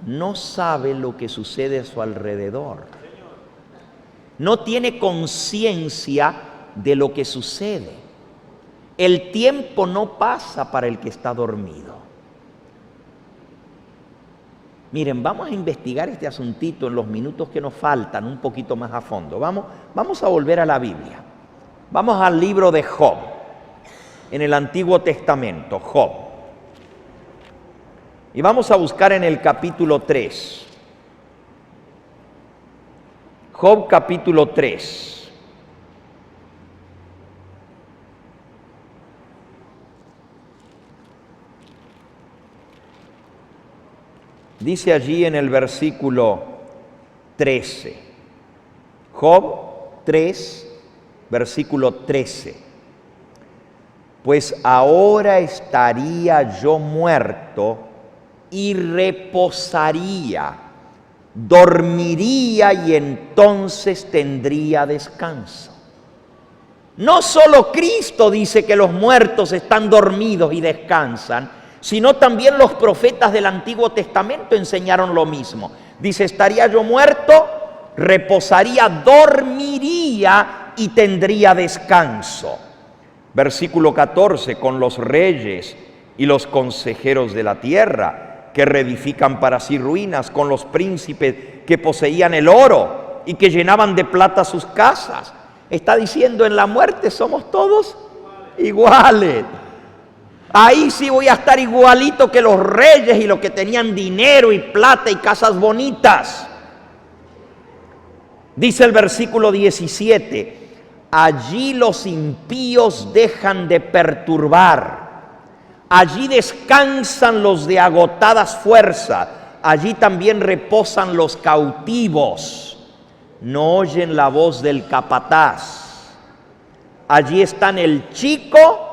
no sabe lo que sucede a su alrededor. No tiene conciencia de lo que sucede. El tiempo no pasa para el que está dormido. Miren, vamos a investigar este asuntito en los minutos que nos faltan un poquito más a fondo. Vamos a volver a la Biblia. Vamos al libro de Job, en el Antiguo Testamento, Job. Y vamos a buscar en el capítulo 3. Job capítulo 3. Dice allí en el versículo 13. Job 3, versículo 13. Pues ahora estaría yo muerto y reposaría, dormiría y entonces tendría descanso. No solo Cristo dice que los muertos están dormidos y descansan, sino también los profetas del Antiguo Testamento enseñaron lo mismo. Dice, estaría yo muerto, reposaría, dormiría y tendría descanso. Versículo 14, con los reyes y los consejeros de la tierra, que reedifican para sí ruinas, con los príncipes que poseían el oro y que llenaban de plata sus casas. Está diciendo, en la muerte somos todos iguales. Ahí sí voy a estar igualito que los reyes y los que tenían dinero y plata y casas bonitas. Dice el versículo 17, allí los impíos dejan de perturbar. Allí descansan los de agotadas fuerzas, allí también reposan los cautivos, no oyen la voz del capataz. Allí están el chico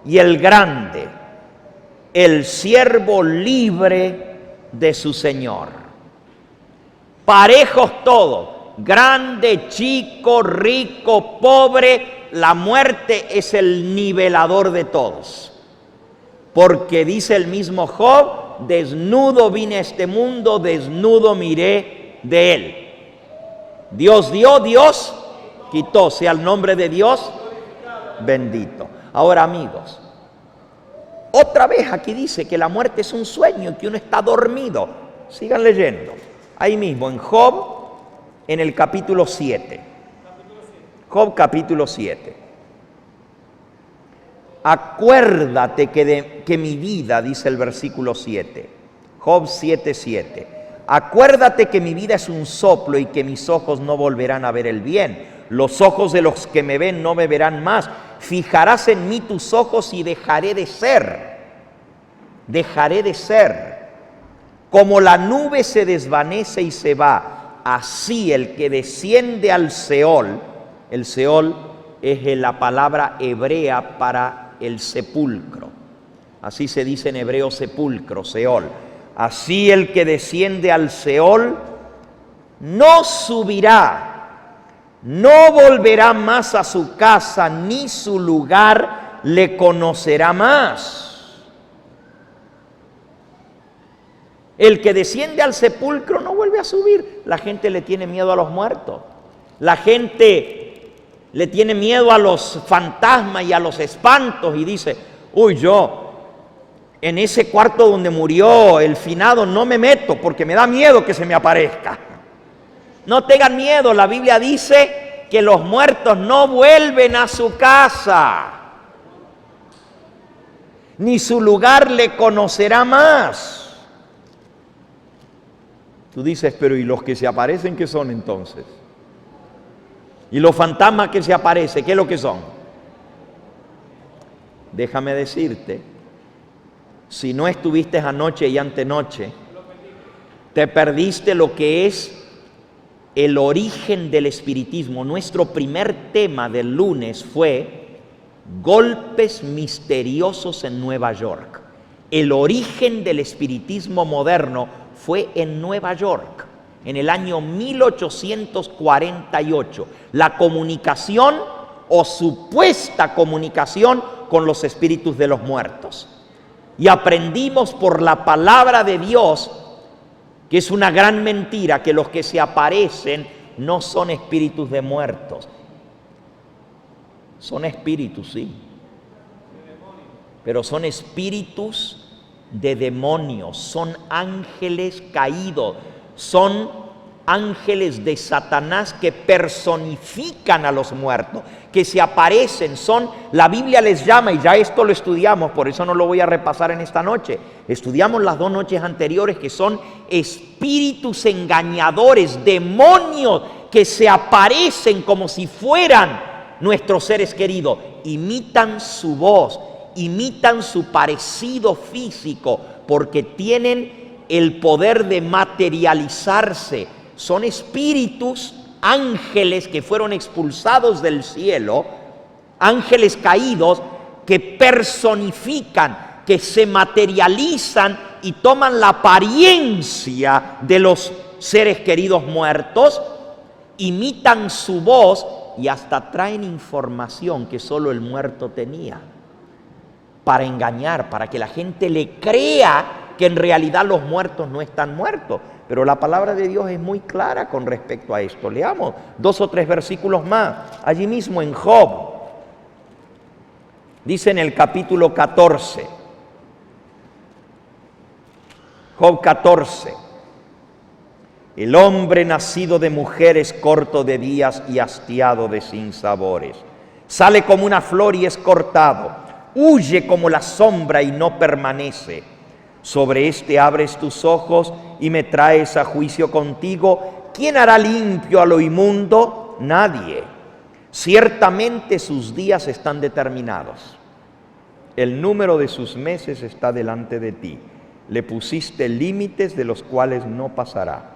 y el grande, el siervo libre de su Señor. Parejos todos, grande, chico, rico, pobre, la muerte es el nivelador de todos. Porque dice el mismo Job, desnudo vine a este mundo, desnudo miré de él. Dios dio, Dios quitó, sea el nombre de Dios bendito. Ahora, amigos, otra vez aquí dice que la muerte es un sueño y que uno está dormido. Sigan leyendo. Ahí mismo, en Job, en el capítulo 7. Job capítulo 7. Acuérdate que mi vida, dice el versículo 7, Job 7:7. Acuérdate que mi vida es un soplo y que mis ojos no volverán a ver el bien. Los ojos de los que me ven no me verán más. Fijarás en mí tus ojos y dejaré de ser. Dejaré de ser. Como la nube se desvanece y se va, así el que desciende al Seol, el Seol es la palabra hebrea para el sepulcro. Así se dice en hebreo sepulcro, Seol. Así el que desciende al Seol no subirá, no volverá más a su casa, ni su lugar le conocerá más. El que desciende al sepulcro no vuelve a subir. La gente le tiene miedo a los muertos. La gente le tiene miedo a los fantasmas y a los espantos y dice, uy, yo en ese cuarto donde murió el finado no me meto porque me da miedo que se me aparezca. No tengan miedo, la Biblia dice que los muertos no vuelven a su casa, ni su lugar le conocerá más. Tú dices, pero ¿y los que se aparecen qué son entonces? ¿Y los fantasmas que se aparecen qué es lo que son? Déjame decirte, si no estuviste anoche y antenoche, te perdiste lo que es el origen del espiritismo. Nuestro primer tema del lunes fue golpes misteriosos en Nueva York. El origen del espiritismo moderno fue en Nueva York, en el año 1848. La comunicación o supuesta comunicación con los espíritus de los muertos. Y aprendimos por la palabra de Dios que es una gran mentira, que los que se aparecen no son espíritus de muertos. Son espíritus, sí, pero son espíritus de demonios, son ángeles caídos, son ángeles de Satanás que personifican a los muertos, que se aparecen, la Biblia les llama, y ya esto lo estudiamos, por eso no lo voy a repasar en esta noche, estudiamos las 2 noches anteriores, que son espíritus engañadores, demonios que se aparecen como si fueran nuestros seres queridos, imitan su voz, imitan su parecido físico, porque tienen el poder de materializarse. Son espíritus, ángeles que fueron expulsados del cielo, ángeles caídos que personifican, que se materializan y toman la apariencia de los seres queridos muertos, imitan su voz y hasta traen información que solo el muerto tenía, para engañar, para que la gente le crea que en realidad los muertos no están muertos. Pero la palabra de Dios es muy clara con respecto a esto. Leamos 2 o 3 versículos más. Allí mismo en Job, dice en el capítulo 14, Job 14, el hombre nacido de mujer es corto de días y hastiado de sinsabores. Sale como una flor y es cortado, huye como la sombra y no permanece. Sobre este abres tus ojos y me traes a juicio contigo. ¿Quién hará limpio a lo inmundo? Nadie. Ciertamente sus días están determinados. El número de sus meses está delante de ti. Le pusiste límites de los cuales no pasará.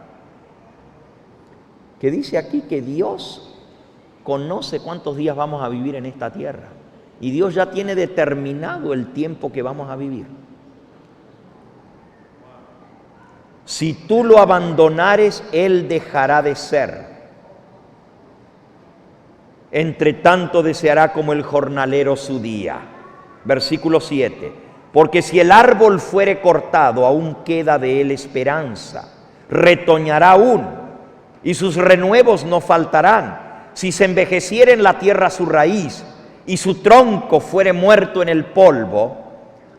Que dice aquí que Dios conoce cuántos días vamos a vivir en esta tierra. Y Dios ya tiene determinado el tiempo que vamos a vivir. Si tú lo abandonares, Él dejará de ser. Entre tanto deseará como el jornalero su día. Versículo 7. Porque si el árbol fuere cortado, aún queda de él esperanza. Retoñará aún, y sus renuevos no faltarán. Si se envejeciere en la tierra su raíz, y su tronco fuere muerto en el polvo,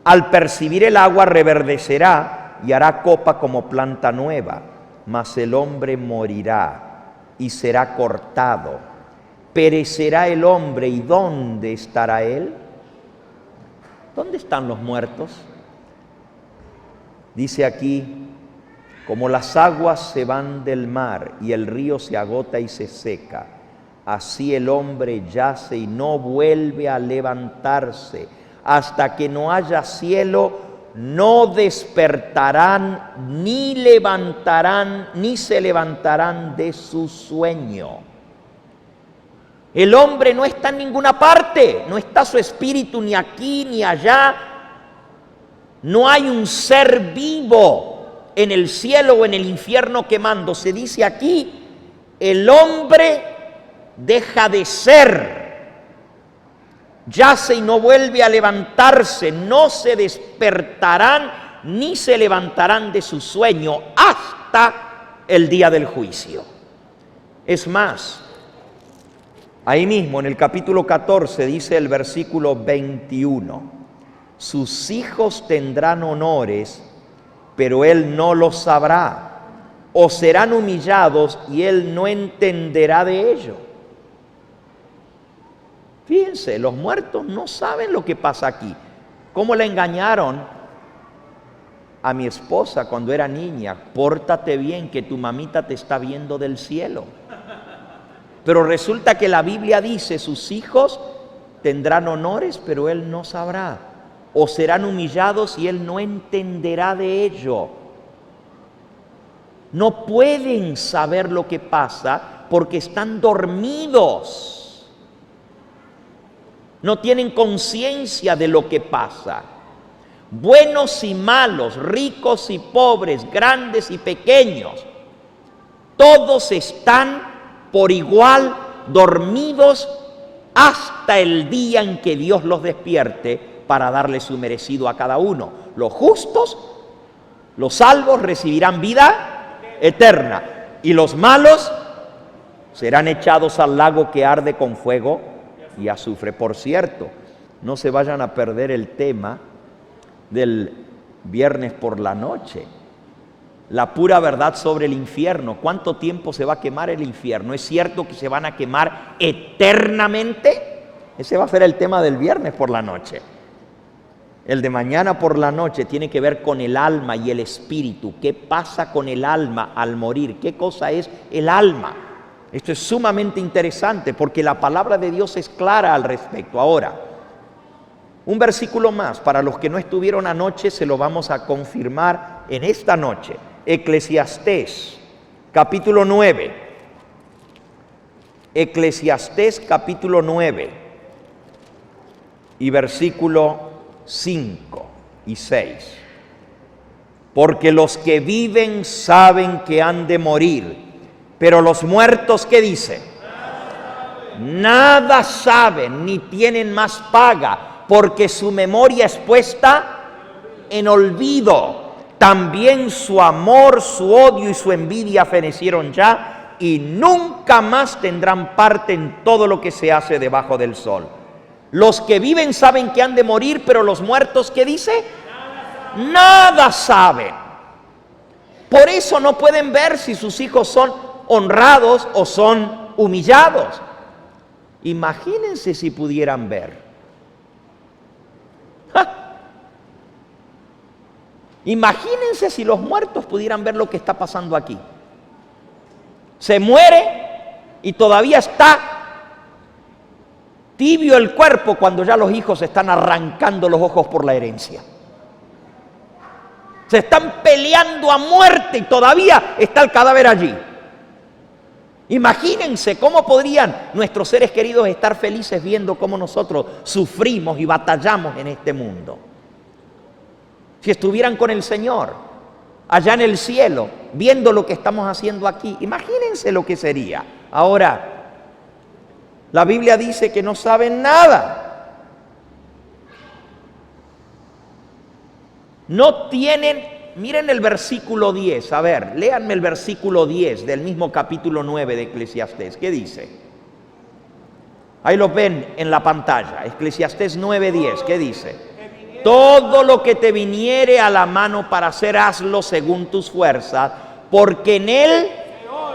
al percibir el agua reverdecerá, y hará copa como planta nueva, mas el hombre morirá y será cortado. Perecerá el hombre, ¿y dónde estará él? ¿Dónde están los muertos? Dice aquí, como las aguas se van del mar y el río se agota y se seca, así el hombre yace y no vuelve a levantarse. Hasta que no haya cielo, no despertarán, ni se levantarán de su sueño. El hombre no está en ninguna parte, no está su espíritu ni aquí ni allá. No hay un ser vivo en el cielo o en el infierno quemando. Se dice aquí, el hombre deja de ser. Yace y no vuelve a levantarse, no se despertarán ni se levantarán de su sueño hasta el día del juicio. Es más, Ahí mismo, en el capítulo 14, dice el versículo 21, sus hijos tendrán honores, pero él no los sabrá, o serán humillados y él no entenderá de ello. Fíjense, los muertos no saben lo que pasa aquí. ¿Cómo le engañaron a mi esposa cuando era niña? Pórtate bien, que tu mamita te está viendo del cielo. Pero resulta que la Biblia dice, sus hijos tendrán honores, pero él no sabrá. O serán humillados y él no entenderá de ello. No pueden saber lo que pasa porque están dormidos. No tienen conciencia de lo que pasa. Buenos y malos, ricos y pobres, grandes y pequeños, todos están por igual dormidos hasta el día en que Dios los despierte para darle su merecido a cada uno. Los justos, los salvos recibirán vida eterna y los malos serán echados al lago que arde con fuego y azufre. Por cierto, no se vayan a perder el tema del viernes por la noche. La pura verdad sobre el infierno. ¿Cuánto tiempo se va a quemar el infierno? ¿Es cierto que se van a quemar eternamente? Ese va a ser el tema del viernes por la noche. El de mañana por la noche tiene que ver con el alma y el espíritu. ¿Qué pasa con el alma al morir? ¿Qué cosa es el alma? Esto es sumamente interesante porque la palabra de Dios es clara al respecto. Ahora, un versículo más. Para los que no estuvieron anoche, se lo vamos a confirmar en esta noche. Eclesiastés, capítulo 9. Eclesiastés, capítulo 9 y versículo 5 y 6. Porque los que viven saben que han de morir, pero los muertos, ¿qué dice? Nada saben, ni tienen más paga, porque su memoria es puesta en olvido. También su amor, su odio y su envidia fenecieron ya, y nunca más tendrán parte en todo lo que se hace debajo del sol. Los que viven saben que han de morir, pero los muertos, ¿qué dice? Nada saben. Por eso no pueden ver si sus hijos son honrados o son humillados. Imagínense si pudieran ver. ¡Ja! Imagínense si los muertos pudieran ver lo que está pasando aquí. Se muere y todavía está tibio el cuerpo cuando ya los hijos están arrancando los ojos por la herencia. Se están peleando a muerte y todavía está el cadáver allí. Imagínense cómo podrían nuestros seres queridos estar felices viendo cómo nosotros sufrimos y batallamos en este mundo. Si estuvieran con el Señor, allá en el cielo, viendo lo que estamos haciendo aquí, imagínense lo que sería. Ahora, la Biblia dice que no saben nada. No tienen, miren el versículo 10, a ver, léanme el versículo 10 del mismo capítulo 9 de Eclesiastés. ¿Qué dice? Ahí lo ven en la pantalla, Eclesiastés 9:10, ¿qué dice? Todo lo que te viniere a la mano para hacer, hazlo según tus fuerzas, porque en el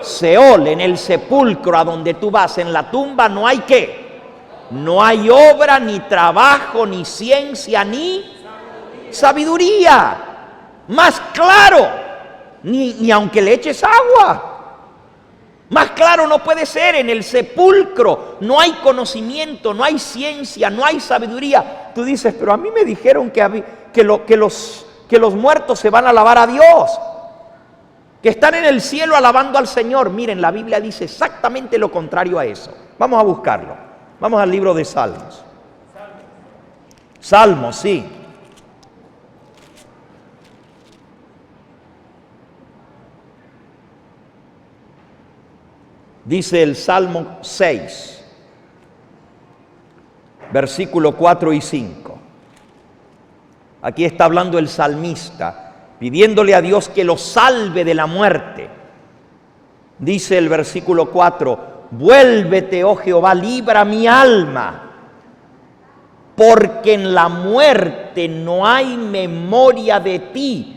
Seol, en el sepulcro a donde tú vas, en la tumba, no hay ¿qué? No hay obra, ni trabajo, ni ciencia, ni sabiduría. Más claro, ni aunque le eches agua. Más claro no puede ser. En el sepulcro no hay conocimiento, no hay ciencia, no hay sabiduría. Tú dices, pero a mí me dijeron que los muertos se van a alabar a Dios, que están en el cielo alabando al Señor. Miren, la Biblia dice exactamente lo contrario a eso. Vamos a buscarlo. Vamos al libro de Salmos. Salmos, sí. Dice el Salmo 6, versículo 4 y 5. Aquí está hablando el salmista, pidiéndole a Dios que lo salve de la muerte. Dice el versículo 4, Vuélvete, oh Jehová, libra mi alma, porque en la muerte no hay memoria de ti.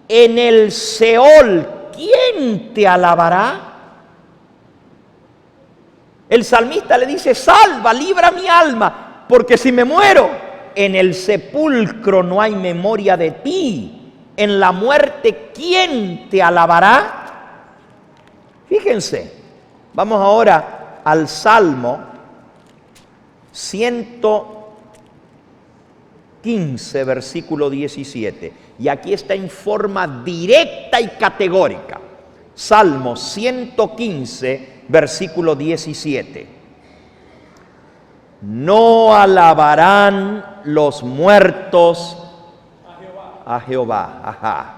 En el Seol, ¿quién te alabará? El salmista le dice, salva, libra mi alma, porque si me muero, en el sepulcro no hay memoria de ti. En la muerte, ¿quién te alabará? Fíjense, vamos ahora al Salmo 115, versículo 17. Y aquí está en forma directa y categórica. Salmo 115, versículo 17. No alabarán los muertos a Jehová. Ajá.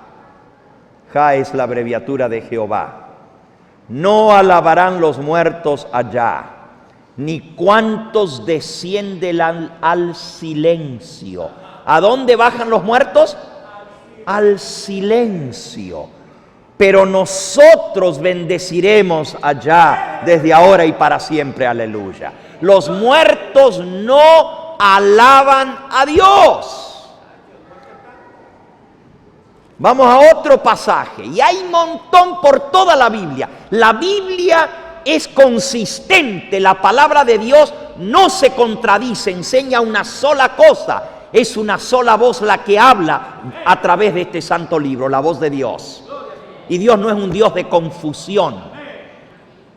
Ja es la abreviatura de Jehová. No alabarán los muertos allá, ni cuantos descienden al silencio. ¿A dónde bajan los muertos? Al silencio. Pero nosotros bendeciremos allá desde ahora y para siempre. Aleluya. Los muertos no alaban a Dios. Vamos a otro pasaje, y hay un montón por toda la Biblia. La Biblia es consistente, la palabra de Dios no se contradice, enseña una sola cosa, es una sola voz la que habla a través de este santo libro, la voz de Dios. Y Dios no es un Dios de confusión.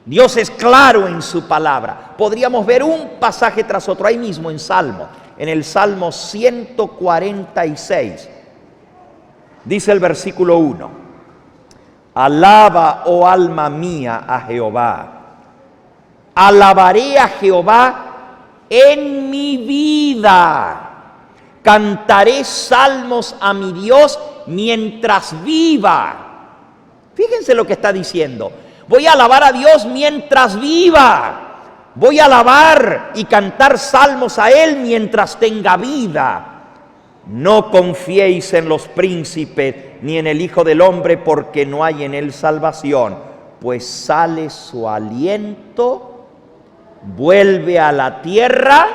Dios es claro en su palabra. Podríamos ver un pasaje tras otro ahí mismo en Salmo, en el Salmo 146. Dice el versículo 1, alaba, oh alma mía, a Jehová. Alabaré a Jehová en mi vida. Cantaré salmos a mi Dios mientras viva. Fíjense lo que está diciendo. Voy a alabar a Dios mientras viva. Voy a alabar y cantar salmos a Él mientras tenga vida. No confiéis en los príncipes ni en el Hijo del Hombre, porque no hay en él salvación, pues sale su aliento, vuelve a la tierra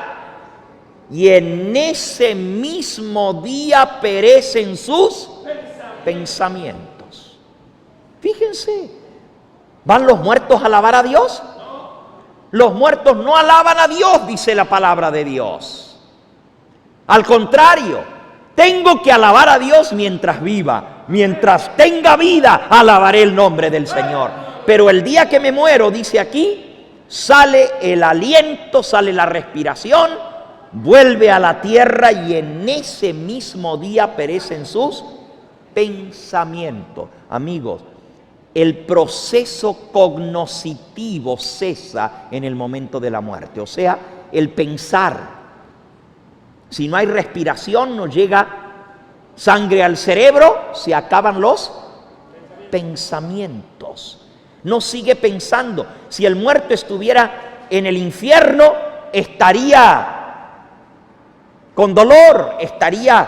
y en ese mismo día perecen sus pensamientos. Fíjense, ¿van los muertos a alabar a Dios? Los muertos no alaban a Dios, dice la palabra de Dios. Al contrario, tengo que alabar a Dios mientras viva. Mientras tenga vida, alabaré el nombre del Señor. Pero el día que me muero, dice aquí, sale el aliento, sale la respiración, vuelve a la tierra y en ese mismo día perecen sus pensamientos. Amigos, el proceso cognoscitivo cesa en el momento de la muerte. O sea, el pensar. Si no hay respiración, no llega sangre al cerebro, se acaban los pensamientos. No sigue pensando. Si el muerto estuviera en el infierno, estaría con dolor, estaría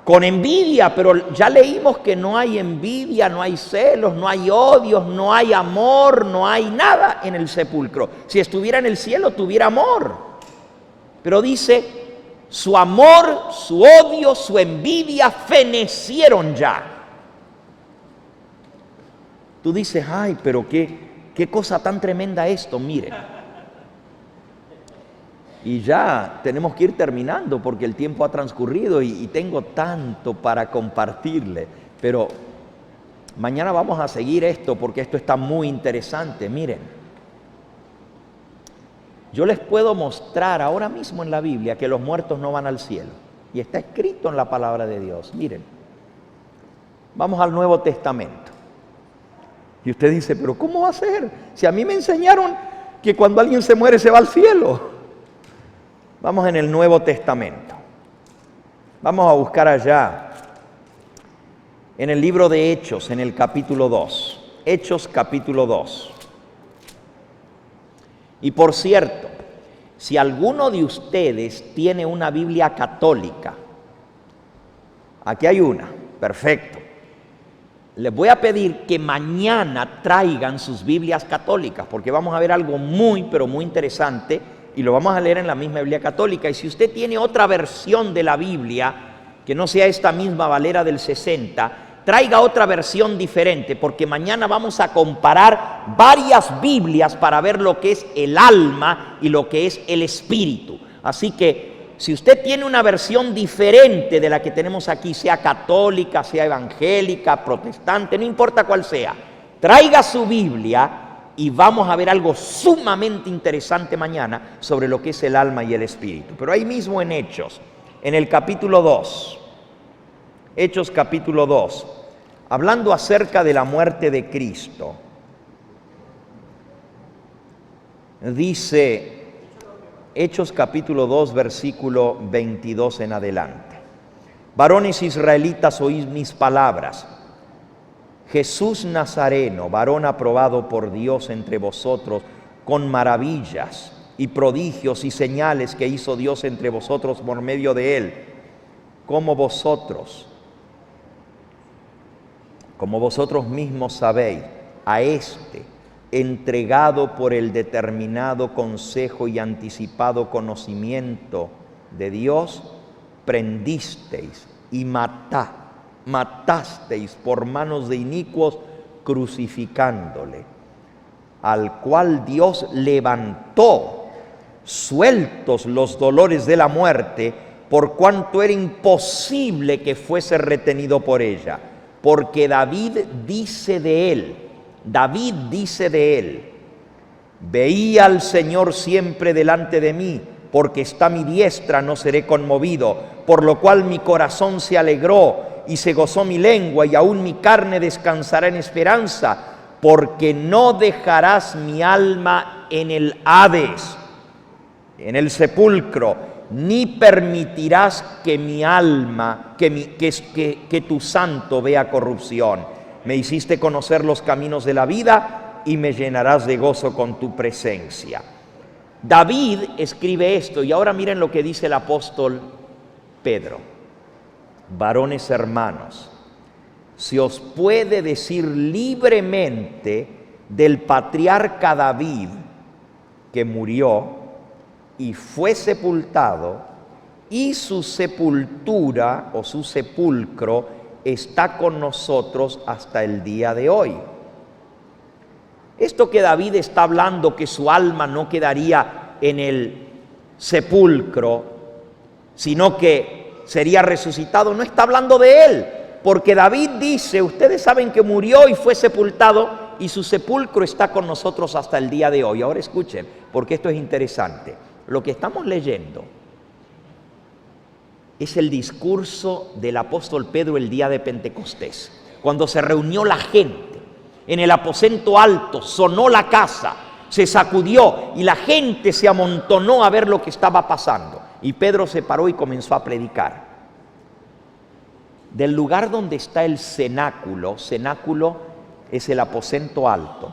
con envidia, pero ya leímos que no hay envidia, no hay celos, no hay odios, no hay amor, no hay nada en el sepulcro. Si estuviera en el cielo, tuviera amor. Pero dice, su amor, su odio, su envidia fenecieron ya. Tú dices, ay, pero qué cosa tan tremenda esto, miren. Y ya tenemos que ir terminando porque el tiempo ha transcurrido y tengo tanto para compartirle. Pero mañana vamos a seguir esto porque esto está muy interesante, miren. Yo les puedo mostrar ahora mismo en la Biblia que los muertos no van al cielo. Y está escrito en la palabra de Dios. Miren, vamos al Nuevo Testamento. Y usted dice, pero ¿cómo va a ser? Si a mí me enseñaron que cuando alguien se muere se va al cielo. Vamos en el Nuevo Testamento. Vamos a buscar allá, en el libro de Hechos, en el capítulo 2. Hechos capítulo 2. Y por cierto, si alguno de ustedes tiene una Biblia católica, aquí hay una, perfecto. les voy a pedir que mañana traigan sus Biblias católicas, porque vamos a ver algo muy, pero muy interesante, y lo vamos a leer en la misma Biblia católica. Y si usted tiene otra versión de la Biblia, que no sea esta misma Valera del 60, traiga otra versión diferente, porque mañana vamos a comparar varias Biblias para ver lo que es el alma y lo que es el espíritu. Así que si usted tiene una versión diferente de la que tenemos aquí, sea católica, sea evangélica, protestante, no importa cuál sea, traiga su Biblia y vamos a ver algo sumamente interesante mañana sobre lo que es el alma y el espíritu. Pero ahí mismo en Hechos, en el capítulo 2, Hechos capítulo 2, hablando acerca de la muerte de Cristo, dice Hechos capítulo 2, versículo 22 en adelante: varones israelitas, oíd mis palabras. Jesús Nazareno, varón aprobado por Dios entre vosotros, con maravillas y prodigios y señales que hizo Dios entre vosotros por medio de él, como vosotros mismos sabéis, a este, entregado por el determinado consejo y anticipado conocimiento de Dios, prendisteis y matasteis por manos de inicuos, crucificándole, al cual Dios levantó, sueltos los dolores de la muerte, por cuanto era imposible que fuese retenido por ella. Porque David dice de él, veía al Señor siempre delante de mí, porque está a mi diestra, no seré conmovido, por lo cual mi corazón se alegró y se gozó mi lengua, y aún mi carne descansará en esperanza, porque no dejarás mi alma en el Hades, en el sepulcro, ni permitirás que mi alma, que tu santo vea corrupción. Me hiciste conocer los caminos de la vida y me llenarás de gozo con tu presencia. David escribe esto, y ahora miren lo que dice el apóstol Pedro: varones hermanos, se os puede decir libremente del patriarca David, que murió y fue sepultado, y su sepultura o su sepulcro está con nosotros hasta el día de hoy. Esto que David está hablando, que su alma no quedaría en el sepulcro, sino que sería resucitado, no está hablando de él, porque David dice, ustedes saben que murió y fue sepultado, y su sepulcro está con nosotros hasta el día de hoy. Ahora escuchen, porque esto es interesante. Lo que estamos leyendo es el discurso del apóstol Pedro el día de Pentecostés, cuando se reunió la gente en el aposento alto, sonó la casa, se sacudió y la gente se amontonó a ver lo que estaba pasando. Y Pedro se paró y comenzó a predicar. Del lugar donde está el cenáculo es el aposento alto.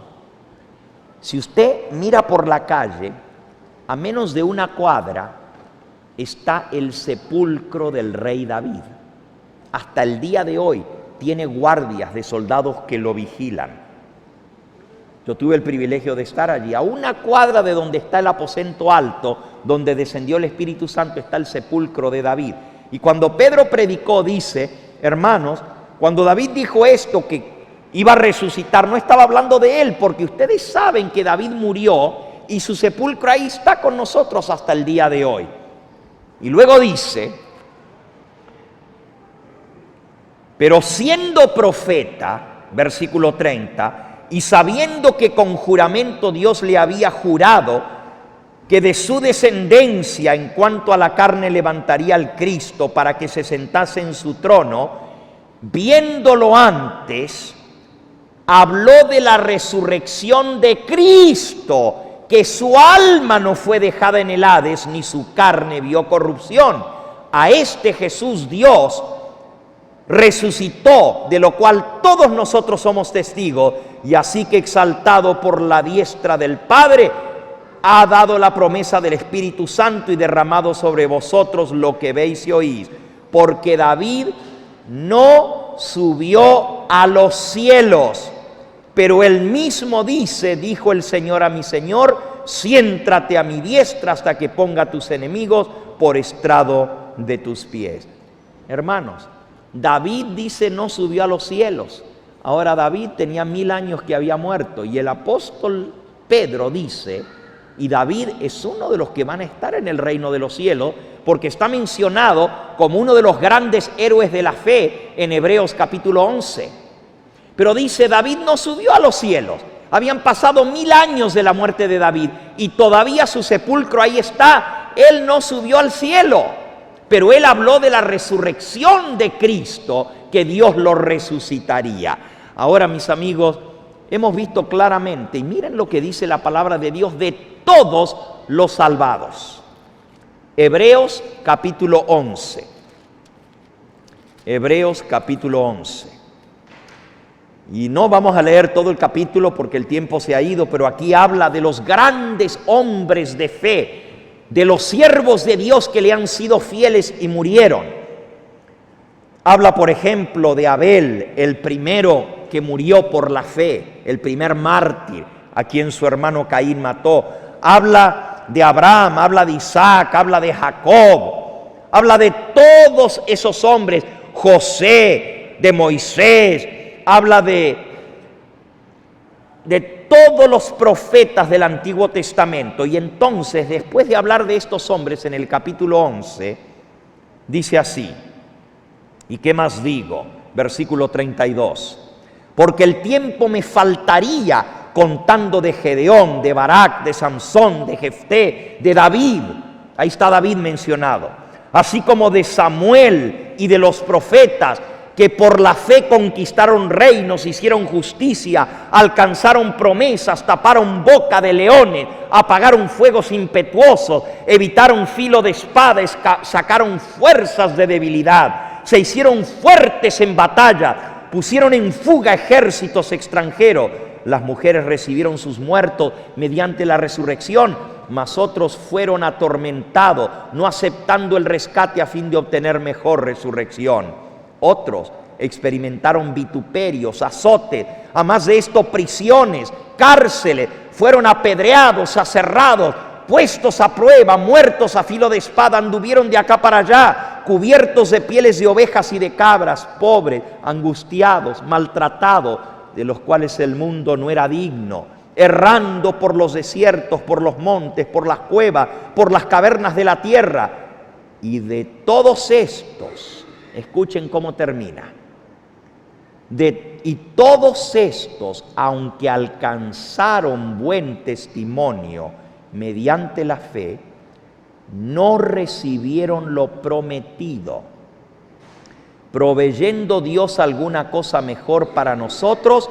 Si usted mira por la calle, a menos de una cuadra está el sepulcro del rey David. Hasta el día de hoy tiene guardias de soldados que lo vigilan. Yo tuve el privilegio de estar allí. A una cuadra de donde está el aposento alto, donde descendió el Espíritu Santo, está el sepulcro de David. Y cuando Pedro predicó, dice, hermanos, cuando David dijo esto, que iba a resucitar, no estaba hablando de él, porque ustedes saben que David murió y su sepulcro ahí está con nosotros hasta el día de hoy. Y luego dice, pero siendo profeta, versículo 30, y sabiendo que con juramento Dios le había jurado que de su descendencia en cuanto a la carne levantaría al Cristo para que se sentase en su trono, viéndolo antes, habló de la resurrección de Cristo, que su alma no fue dejada en el Hades, ni su carne vio corrupción. A este Jesús Dios resucitó, de lo cual todos nosotros somos testigos, y así que exaltado por la diestra del Padre, ha dado la promesa del Espíritu Santo y derramado sobre vosotros lo que veis y oís. Porque David no subió a los cielos, pero él mismo dice, dijo el Señor a mi Señor, siéntate a mi diestra hasta que ponga a tus enemigos por estrado de tus pies. Hermanos, David dice no subió a los cielos. Ahora David tenía 1000 años que había muerto, y el apóstol Pedro dice, y David es uno de los que van a estar en el reino de los cielos, porque está mencionado como uno de los grandes héroes de la fe en Hebreos capítulo 11. Pero dice, David no subió a los cielos. Habían pasado 1000 años de la muerte de David y todavía su sepulcro ahí está. Él no subió al cielo, pero él habló de la resurrección de Cristo, que Dios lo resucitaría. Ahora, mis amigos, hemos visto claramente, y miren lo que dice la palabra de Dios de todos los salvados. Hebreos capítulo 11. Hebreos capítulo 11. Y no vamos a leer todo el capítulo porque el tiempo se ha ido, pero aquí habla de los grandes hombres de fe, de los siervos de Dios que le han sido fieles y murieron. Habla, por ejemplo, de Abel, el primero que murió por la fe, el primer mártir, a quien su hermano Caín mató. Habla de Abraham, habla de Isaac, habla de Jacob, habla de todos esos hombres, José, de Moisés, habla de todos los profetas del Antiguo Testamento. Y entonces, después de hablar de estos hombres en el capítulo 11, dice así, ¿y qué más digo? Versículo 32, porque el tiempo me faltaría contando de Gedeón, de Barak, de Samsón, de Jefté, de David, ahí está David mencionado, así como de Samuel y de los profetas, que por la fe conquistaron reinos, hicieron justicia, alcanzaron promesas, taparon boca de leones, apagaron fuegos impetuosos, evitaron filo de espada, sacaron fuerzas de debilidad, se hicieron fuertes en batalla, pusieron en fuga ejércitos extranjeros. Las mujeres recibieron sus muertos mediante la resurrección, mas otros fueron atormentados, no aceptando el rescate a fin de obtener mejor resurrección. Otros experimentaron vituperios, azotes, a más de esto prisiones, cárceles, fueron apedreados, aserrados, puestos a prueba, muertos a filo de espada, anduvieron de acá para allá, cubiertos de pieles de ovejas y de cabras, pobres, angustiados, maltratados, de los cuales el mundo no era digno, errando por los desiertos, por los montes, por las cuevas, por las cavernas de la tierra. Y de todos estos, escuchen cómo termina. Y todos estos, aunque alcanzaron buen testimonio mediante la fe, no recibieron lo prometido, proveyendo Dios alguna cosa mejor para nosotros,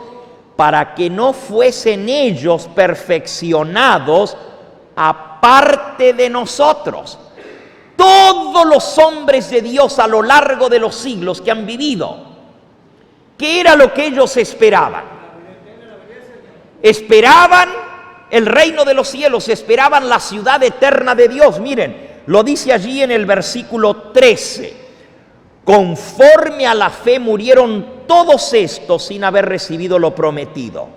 para que no fuesen ellos perfeccionados aparte de nosotros. Todos los hombres de Dios a lo largo de los siglos que han vivido, ¿qué era lo que ellos esperaban? Esperaban el reino de los cielos, esperaban la ciudad eterna de Dios. Miren, lo dice allí en el versículo 13. Conforme a la fe murieron todos estos sin haber recibido lo prometido,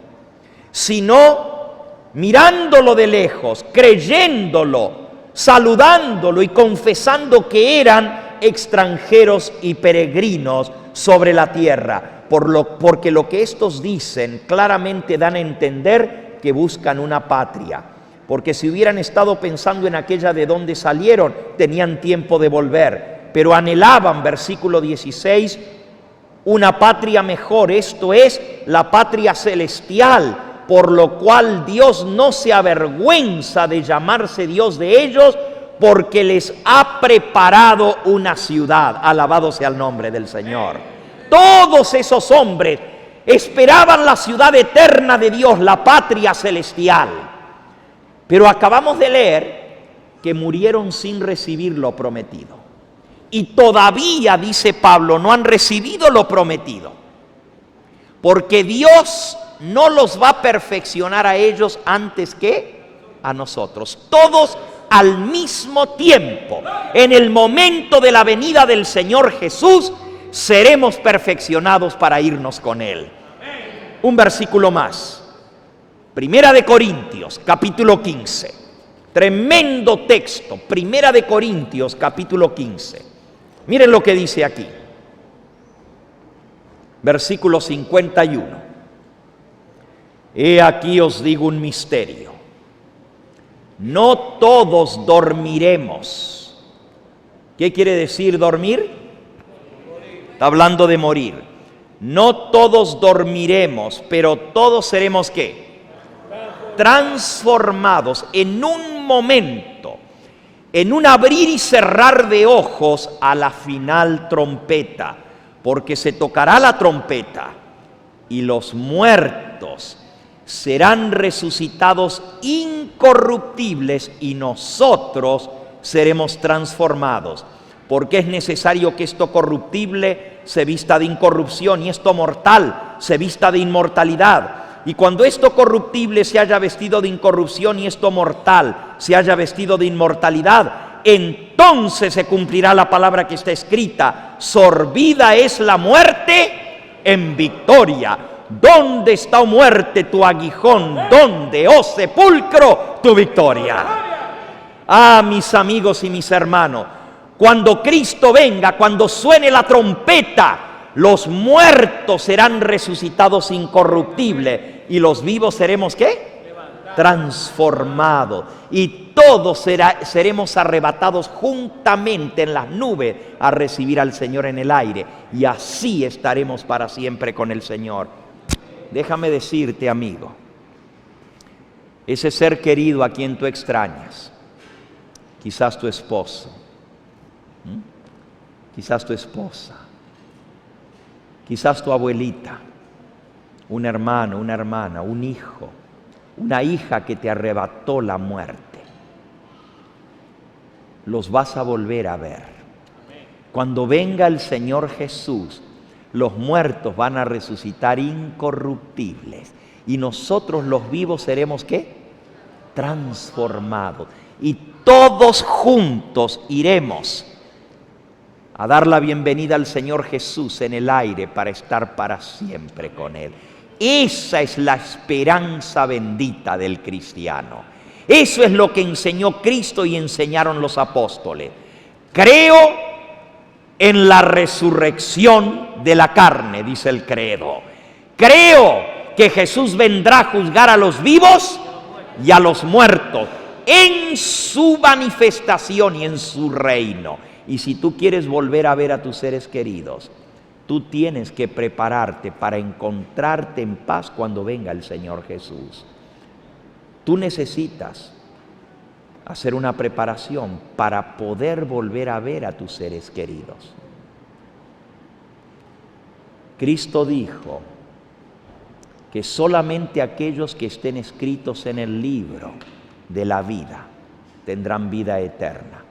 sino mirándolo de lejos, creyéndolo, saludándolo y confesando que eran extranjeros y peregrinos sobre la tierra, porque lo que estos dicen claramente dan a entender que buscan una patria, porque si hubieran estado pensando en aquella de donde salieron, tenían tiempo de volver, pero anhelaban, versículo 16, una patria mejor, esto es, la patria celestial, por lo cual Dios no se avergüenza de llamarse Dios de ellos, porque les ha preparado una ciudad. Alabado sea el nombre del Señor. Todos esos hombres esperaban la ciudad eterna de Dios, la patria celestial. Pero acabamos de leer que murieron sin recibir lo prometido. Y todavía, dice Pablo, no han recibido lo prometido, porque Dios no los va a perfeccionar a ellos antes que a nosotros. Todos al mismo tiempo, en el momento de la venida del Señor Jesús, seremos perfeccionados para irnos con Él. Un versículo más. Primera de Corintios, capítulo 15. Tremendo texto. Primera de Corintios, capítulo 15. Miren lo que dice aquí. Versículo 51. He aquí os digo un misterio. No todos dormiremos. ¿Qué quiere decir dormir? Está hablando de morir. No todos dormiremos, pero todos seremos ¿qué? Transformados en un momento, en un abrir y cerrar de ojos a la final trompeta, porque se tocará la trompeta y los muertos serán resucitados incorruptibles y nosotros seremos transformados, porque es necesario que esto corruptible se vista de incorrupción y esto mortal se vista de inmortalidad. Y cuando esto corruptible se haya vestido de incorrupción y esto mortal se haya vestido de inmortalidad, entonces se cumplirá la palabra que está escrita: sorbida es la muerte en victoria. ¿Dónde está, oh muerte, tu aguijón? ¿Dónde, oh sepulcro, tu victoria? Ah, mis amigos y mis hermanos, cuando Cristo venga, cuando suene la trompeta, los muertos serán resucitados incorruptibles y los vivos seremos ¿qué? Transformados. Y todos seremos arrebatados juntamente en las nubes a recibir al Señor en el aire. Y así estaremos para siempre con el Señor. Déjame decirte, amigo, ese ser querido a quien tú extrañas, quizás tu esposo, quizás tu esposa, quizás tu abuelita, un hermano, una hermana, un hijo, una hija que te arrebató la muerte, los vas a volver a ver. Cuando venga el Señor Jesús, los muertos van a resucitar incorruptibles y nosotros los vivos seremos ¿qué? Transformados. Y todos juntos iremos a dar la bienvenida al Señor Jesús en el aire para estar para siempre con Él. Esa es la esperanza bendita del cristiano. Eso es lo que enseñó Cristo y enseñaron los apóstoles. Creo en la resurrección de la carne, dice el credo. Creo que Jesús vendrá a juzgar a los vivos y a los muertos en su manifestación y en su reino. Y si tú quieres volver a ver a tus seres queridos, tú tienes que prepararte para encontrarte en paz cuando venga el Señor Jesús. Tú necesitas hacer una preparación para poder volver a ver a tus seres queridos. Cristo dijo que solamente aquellos que estén escritos en el libro de la vida tendrán vida eterna.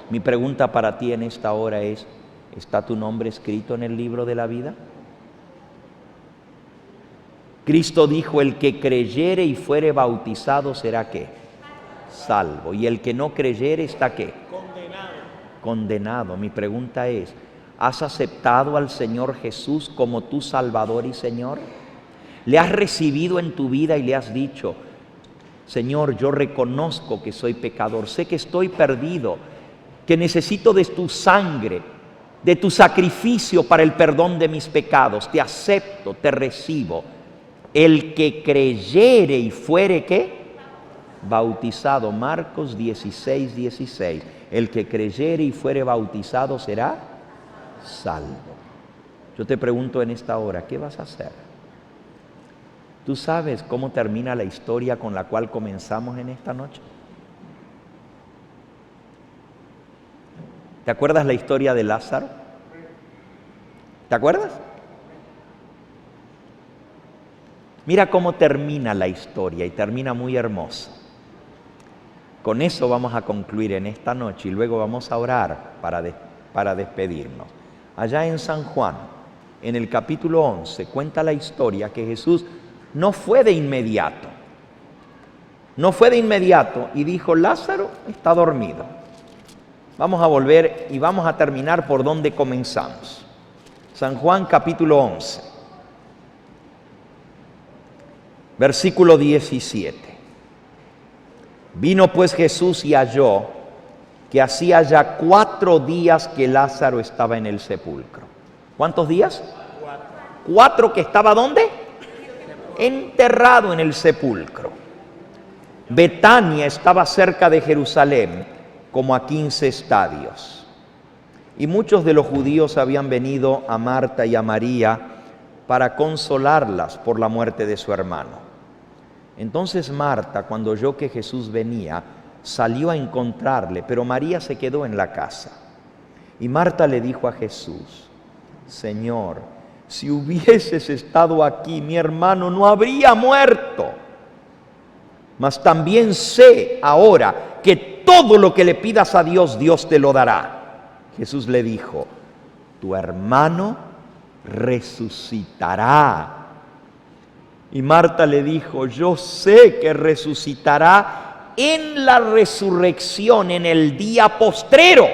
Mi pregunta para ti en esta hora es: ¿está tu nombre escrito en el libro de la vida? Cristo dijo: el que creyere y fuere bautizado será ¿qué? Salvo. Y el que no creyere está ¿qué? Condenado. Mi pregunta es: ¿has aceptado al Señor Jesús como tu Salvador y Señor? ¿Le has recibido en tu vida y le has dicho: Señor, yo reconozco que soy pecador, sé que estoy perdido, que necesito de tu sangre, de tu sacrificio para el perdón de mis pecados? Te acepto, te recibo. El que creyere y fuere ¿qué? Bautizado. Marcos 16, 16. El que creyere y fuere bautizado será salvo. Yo te pregunto en esta hora, ¿qué vas a hacer? ¿Tú sabes cómo termina la historia con la cual comenzamos en esta noche? ¿Te acuerdas la historia de Lázaro? ¿Te acuerdas? Mira cómo termina la historia y termina muy hermosa. Con eso vamos a concluir en esta noche y luego vamos a orar para despedirnos. Allá en San Juan, en el capítulo 11, cuenta la historia que Jesús no fue de inmediato. No fue de inmediato y dijo: Lázaro está dormido. Vamos a volver y vamos a terminar por donde comenzamos. San Juan capítulo 11, versículo 17. Vino pues Jesús y halló que hacía ya 4 días que Lázaro estaba en el sepulcro. ¿Cuántos días? 4 que estaba ¿dónde? Enterrado en el sepulcro. Betania estaba cerca de Jerusalén, como a 15 estadios. Y muchos de los judíos habían venido a Marta y a María para consolarlas por la muerte de su hermano. Entonces Marta, cuando oyó que Jesús venía, salió a encontrarle, pero María se quedó en la casa. Y Marta le dijo a Jesús: Señor, si hubieses estado aquí, mi hermano no habría muerto. Mas también sé ahora que todo lo que le pidas a Dios, Dios te lo dará. Jesús le dijo: tu hermano resucitará. Y Marta le dijo: yo sé que resucitará en la resurrección, en el día postrero.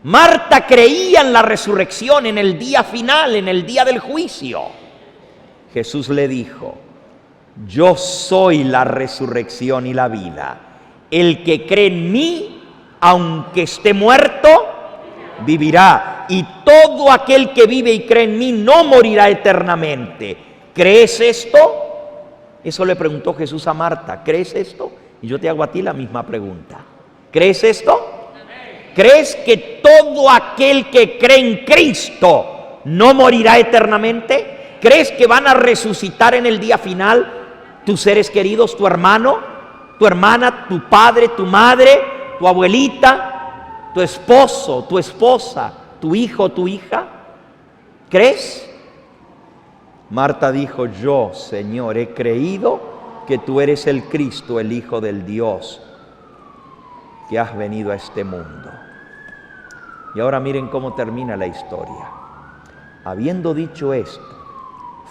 Marta creía en la resurrección, en el día final, en el día del juicio. Jesús le dijo: yo soy la resurrección y la vida. El que cree en mí, aunque esté muerto, vivirá. Y todo aquel que vive y cree en mí no morirá eternamente. ¿Crees esto? Eso le preguntó Jesús a Marta. ¿Crees esto? Y yo te hago a ti la misma pregunta. ¿Crees esto? ¿Crees que todo aquel que cree en Cristo no morirá eternamente? ¿Crees que van a resucitar en el día final tus seres queridos, tu hermano, tu hermana, tu padre, tu madre, tu abuelita, tu esposo, tu esposa, tu hijo, tu hija? ¿Crees? Marta dijo: yo, Señor, he creído que tú eres el Cristo, el Hijo del Dios, que has venido a este mundo. Y ahora miren cómo termina la historia. Habiendo dicho esto,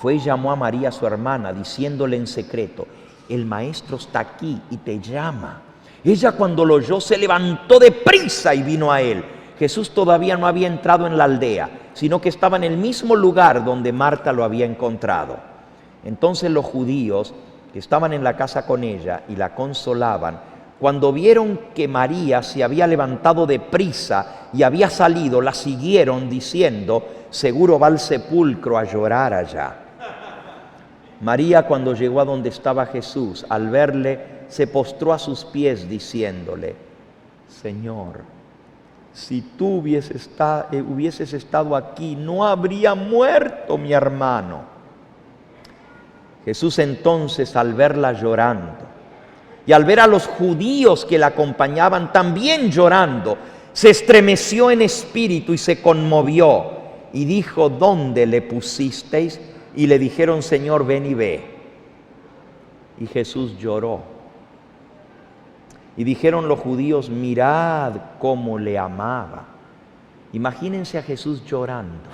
fue y llamó a María su hermana, diciéndole en secreto: el maestro está aquí y te llama. Ella, cuando lo oyó, se levantó de prisa y vino a él. Jesús todavía no había entrado en la aldea, sino que estaba en el mismo lugar donde Marta lo había encontrado. Entonces los judíos que estaban en la casa con ella y la consolaban, cuando vieron que María se había levantado de prisa y había salido, la siguieron diciendo: seguro va al sepulcro a llorar allá. María, cuando llegó a donde estaba Jesús, al verle, se postró a sus pies diciéndole: Señor, si tú hubieses estado aquí, no habría muerto mi hermano. Jesús entonces, al verla llorando y al ver a los judíos que la acompañaban también llorando, se estremeció en espíritu y se conmovió y dijo: ¿dónde le pusisteis? Y le dijeron: Señor, ven y ve. Y Jesús lloró. Y dijeron los judíos: mirad cómo le amaba. Imagínense a Jesús llorando.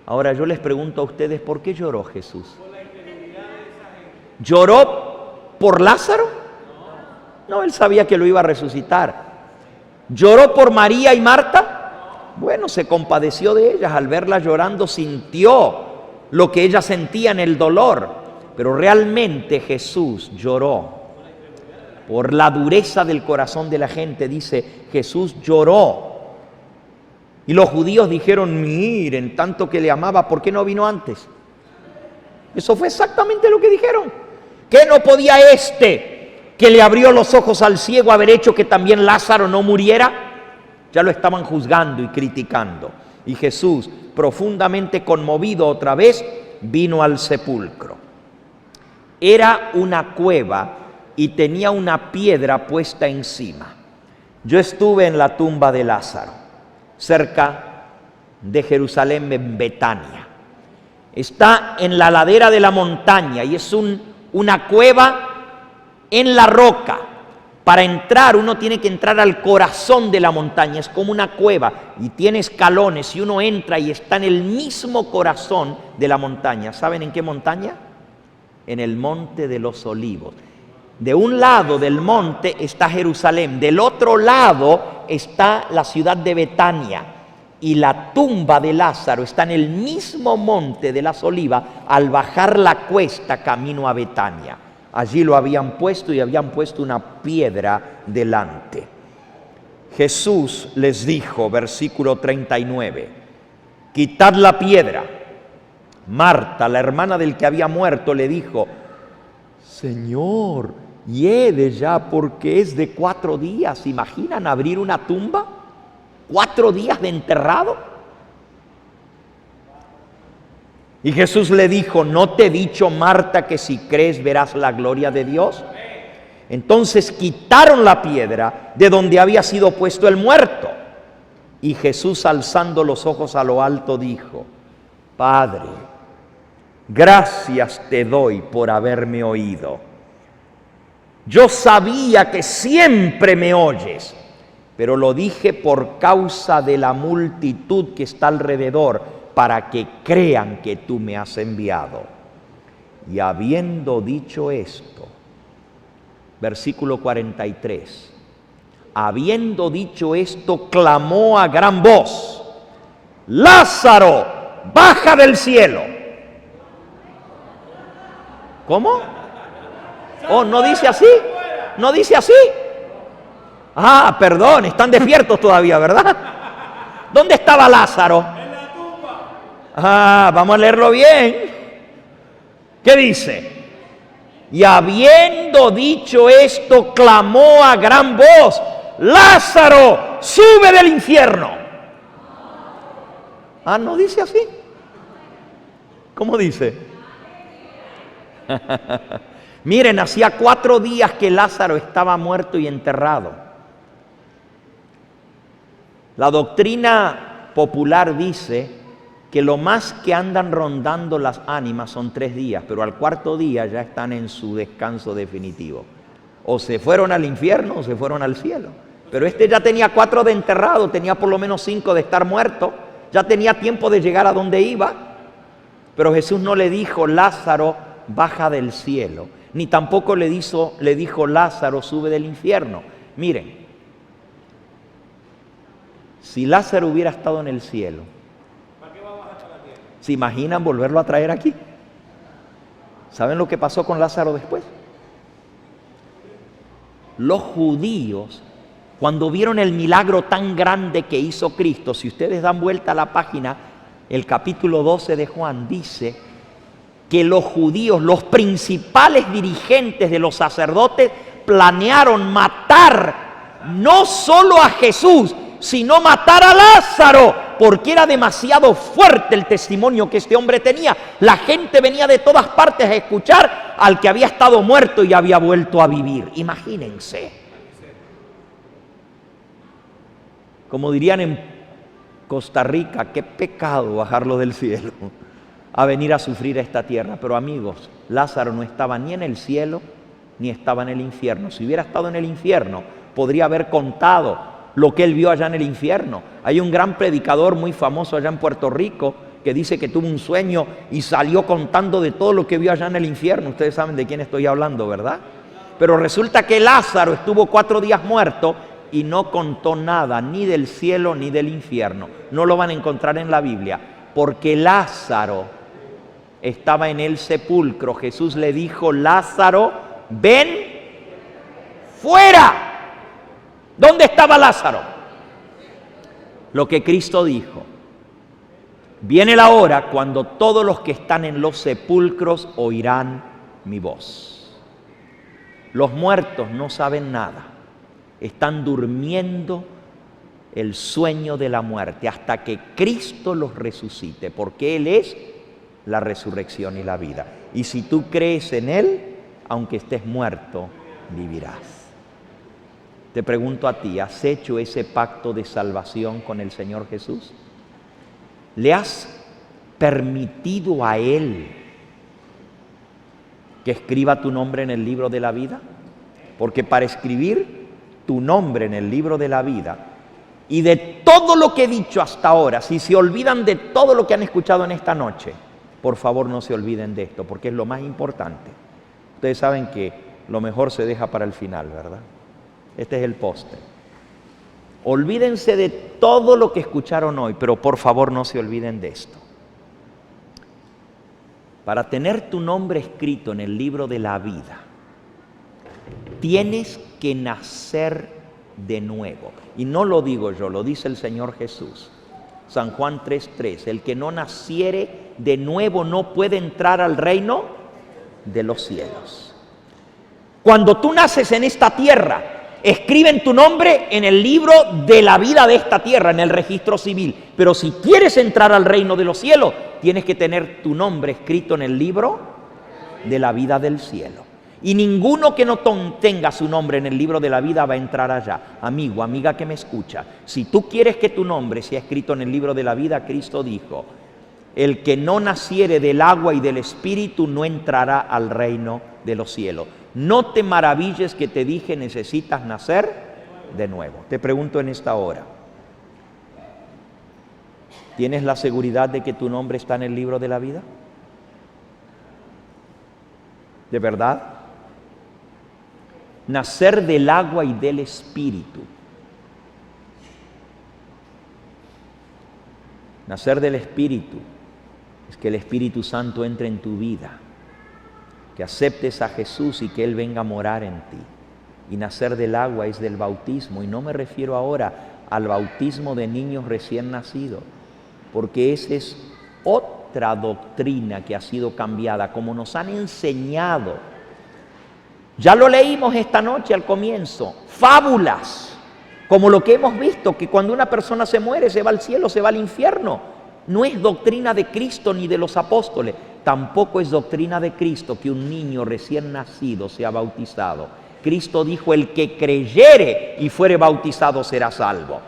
Ahora yo les pregunto a ustedes: ¿por qué lloró Jesús? ¿Lloró por Lázaro? No, él sabía que lo iba a resucitar. ¿Lloró por María y Marta? Bueno, se compadeció de ellas. Al verlas llorando, sintió lo que ellas sentían, el dolor. Pero realmente Jesús lloró por la dureza del corazón de la gente. Dice: Jesús lloró. Y los judíos dijeron: miren, tanto que le amaba, ¿por qué no vino antes? Eso fue exactamente lo que dijeron. ¿Qué no podía que le abrió los ojos al ciego, haber hecho que también Lázaro no muriera? Ya lo estaban juzgando y criticando. Y Jesús, profundamente conmovido otra vez, vino al sepulcro. Era una cueva y tenía una piedra puesta encima. Yo estuve en la tumba de Lázaro, cerca de Jerusalén, en Betania. Está en la ladera de la montaña y es una cueva en la roca. Para entrar, uno tiene que entrar al corazón de la montaña. Es como una cueva y tiene escalones y uno entra y está en el mismo corazón de la montaña. ¿Saben en qué montaña? En el Monte de los Olivos. De un lado del monte está Jerusalén, del otro lado está la ciudad de Betania. y la tumba de Lázaro está en el mismo monte de las Olivas al bajar la cuesta camino a Betania. Allí lo habían puesto y habían puesto una piedra delante. Jesús les dijo, versículo 39, quitad la piedra. Marta, la hermana del que había muerto, le dijo, Señor, hiede ya porque es de 4 días. ¿Imaginan abrir una tumba? 4 días de enterrado. Y Jesús le dijo, ¿no te he dicho, Marta, que si crees verás la gloria de Dios? Entonces quitaron la piedra de donde había sido puesto el muerto. Y Jesús, alzando los ojos a lo alto, dijo, Padre, gracias te doy por haberme oído. Yo sabía que siempre me oyes, pero lo dije por causa de la multitud que está alrededor, para que crean que tú me has enviado. Y habiendo dicho esto, versículo 43, habiendo dicho esto, clamó a gran voz, Lázaro, baja del cielo. ¿Cómo? Oh, ¿no dice así? ¿No dice así? Ah, perdón, están despiertos todavía, ¿verdad? ¿Dónde estaba Lázaro? En la tumba. Ah, vamos a leerlo bien. ¿Qué dice? Y habiendo dicho esto, clamó a gran voz, Lázaro, sube del infierno. Ah, ¿no dice así? ¿Cómo dice? Miren, hacía 4 días que Lázaro estaba muerto y enterrado. La doctrina popular dice que lo más que andan rondando las ánimas son 3 días, pero al 4.º día ya están en su descanso definitivo. O se fueron al infierno o se fueron al cielo. Pero este ya tenía 4 de enterrado, tenía por lo menos 5 de estar muerto, ya tenía tiempo de llegar a donde iba. Pero Jesús no le dijo, Lázaro, baja del cielo, ni tampoco le dijo, Lázaro, sube del infierno. Miren, si Lázaro hubiera estado en el cielo, ¿para qué va a bajar a la tierra? ¿Se imaginan volverlo a traer aquí? ¿Saben lo que pasó con Lázaro después? Los judíos, cuando vieron el milagro tan grande que hizo Cristo, si ustedes dan vuelta a la página, el capítulo 12 de Juan dice que los judíos, los principales dirigentes de los sacerdotes, planearon matar no solo a Jesús, sino matar a Lázaro, porque era demasiado fuerte el testimonio que este hombre tenía. La gente venía de todas partes a escuchar al que había estado muerto y había vuelto a vivir. Imagínense. Como dirían en Costa Rica, qué pecado bajarlo del cielo a venir a sufrir a esta tierra. Pero amigos, Lázaro no estaba ni en el cielo ni estaba en el infierno. Si hubiera estado en el infierno, podría haber contado lo que él vio allá en el infierno. Hay un gran predicador muy famoso allá en Puerto Rico que dice que tuvo un sueño y salió contando de todo lo que vio allá en el infierno. Ustedes saben de quién estoy hablando, ¿verdad? Pero resulta que Lázaro estuvo 4 días muerto y no contó nada, ni del cielo ni del infierno. No lo van a encontrar en la Biblia, porque Lázaro estaba en el sepulcro. Jesús le dijo, Lázaro, ven fuera. ¿Dónde estaba Lázaro? Lo que Cristo dijo, viene la hora cuando todos los que están en los sepulcros oirán mi voz. Los muertos no saben nada, están durmiendo el sueño de la muerte hasta que Cristo los resucite, porque Él es la resurrección y la vida. Y si tú crees en Él, aunque estés muerto, vivirás. Te pregunto a ti, ¿has hecho ese pacto de salvación con el Señor Jesús? ¿Le has permitido a Él que escriba tu nombre en el libro de la vida? Porque para escribir tu nombre en el libro de la vida y de todo lo que he dicho hasta ahora, si se olvidan de todo lo que han escuchado en esta noche, por favor no se olviden de esto, porque es lo más importante. Ustedes saben que lo mejor se deja para el final, ¿verdad? Este es el postre. Olvídense de todo lo que escucharon hoy, pero por favor no se olviden de esto. Para tener tu nombre escrito en el libro de la vida, tienes que nacer de nuevo. Y no lo digo yo, lo dice el Señor Jesús. San Juan 3:3, el que no naciere de nuevo no puede entrar al reino de los cielos. Cuando tú naces en esta tierra, escriben tu nombre en el libro de la vida de esta tierra, en el registro civil. Pero si quieres entrar al reino de los cielos, tienes que tener tu nombre escrito en el libro de la vida del cielo. Y ninguno que no tenga su nombre en el libro de la vida va a entrar allá. Amigo, amiga que me escucha, si tú quieres que tu nombre sea escrito en el libro de la vida, Cristo dijo, el que no naciere del agua y del Espíritu no entrará al reino de los cielos. No te maravilles que te dije necesitas nacer de nuevo. Te pregunto en esta hora, ¿tienes la seguridad de que tu nombre está en el libro de la vida? ¿De verdad? Nacer del agua y del Espíritu. Nacer del Espíritu es que el Espíritu Santo entre en tu vida, que aceptes a Jesús y que Él venga a morar en ti. Y nacer del agua es del bautismo, y no me refiero ahora al bautismo de niños recién nacidos, porque esa es otra doctrina que ha sido cambiada, como nos han enseñado. Ya lo leímos esta noche al comienzo, fábulas, como lo que hemos visto, que cuando una persona se muere se va al cielo, se va al infierno. No es doctrina de Cristo ni de los apóstoles, tampoco es doctrina de Cristo que un niño recién nacido sea bautizado. Cristo dijo, el que creyere y fuere bautizado será salvo.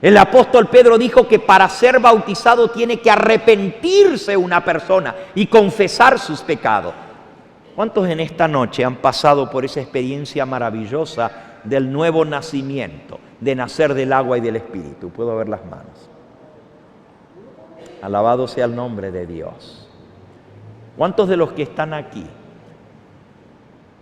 El apóstol Pedro dijo que para ser bautizado tiene que arrepentirse una persona y confesar sus pecados. ¿Cuántos en esta noche han pasado por esa experiencia maravillosa del nuevo nacimiento, de nacer del agua y del Espíritu? Puedo ver las manos. Alabado sea el nombre de Dios. ¿Cuántos de los que están aquí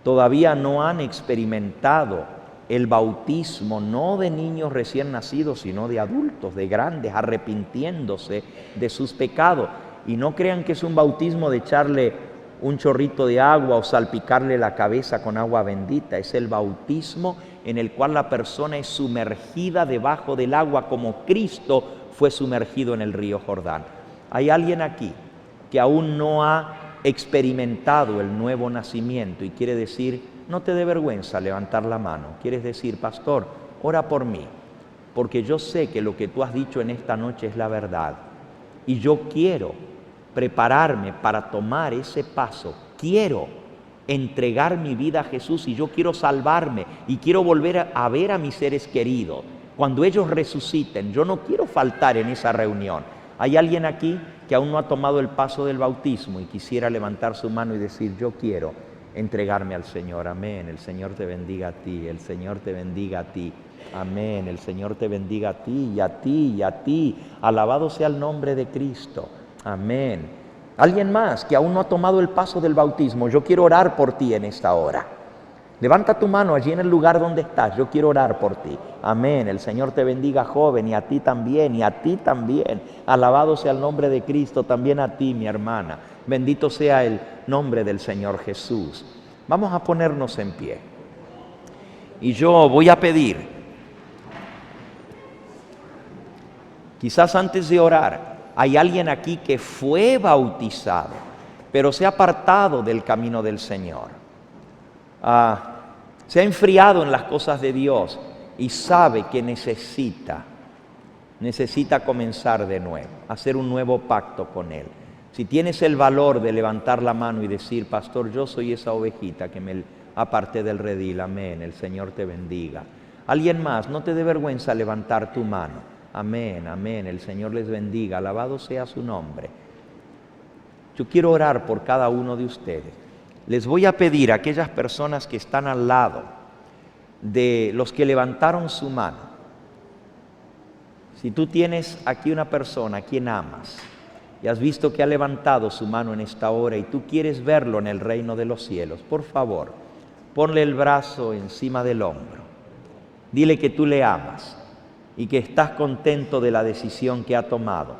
todavía no han experimentado el bautismo, no de niños recién nacidos, sino de adultos, de grandes, arrepintiéndose de sus pecados? Y no crean que es un bautismo de echarle un chorrito de agua o salpicarle la cabeza con agua bendita. Es el bautismo en el cual la persona es sumergida debajo del agua como Cristo fue sumergido en el río Jordán. ¿Hay alguien aquí que aún no ha experimentado el nuevo nacimiento y quiere decir, no te dé vergüenza levantar la mano? Quieres decir, pastor, ora por mí, porque yo sé que lo que tú has dicho en esta noche es la verdad y yo quiero prepararme para tomar ese paso. Quiero entregar mi vida a Jesús y yo quiero salvarme y quiero volver a ver a mis seres queridos. Cuando ellos resuciten, yo no quiero faltar en esa reunión. ¿Hay alguien aquí que aún no ha tomado el paso del bautismo y quisiera levantar su mano y decir, yo quiero entregarme al Señor? Amén. El Señor te bendiga a ti, el Señor te bendiga a ti. Amén. El Señor te bendiga a ti y a ti y a ti. Alabado sea el nombre de Cristo. Amén. ¿Alguien más que aún no ha tomado el paso del bautismo? Yo quiero orar por ti en esta hora. Levanta tu mano allí en el lugar donde estás. Yo quiero orar por ti. Amén. El Señor te bendiga, joven, y a ti también, y a ti también. Alabado sea el nombre de Cristo, también a ti, mi hermana. Bendito sea el nombre del Señor Jesús. Vamos a ponernos en pie. Y yo voy a pedir, quizás antes de orar, hay alguien aquí que fue bautizado, pero se ha apartado del camino del Señor. Se ha enfriado en las cosas de Dios y sabe que necesita comenzar de nuevo, hacer un nuevo pacto con Él. Si tienes el valor de levantar la mano y decir, pastor, yo soy esa ovejita que me aparté del redil, amén, el Señor te bendiga. Alguien más, no te dé vergüenza levantar tu mano. Amén, amén, el Señor les bendiga, alabado sea su nombre. Yo quiero orar por cada uno de ustedes. Les voy a pedir a aquellas personas que están al lado de los que levantaron su mano. Si tú tienes aquí una persona a quien amas y has visto que ha levantado su mano en esta hora y tú quieres verlo en el reino de los cielos, por favor, ponle el brazo encima del hombro. Dile que tú le amas. y que estás contento de la decisión que ha tomado.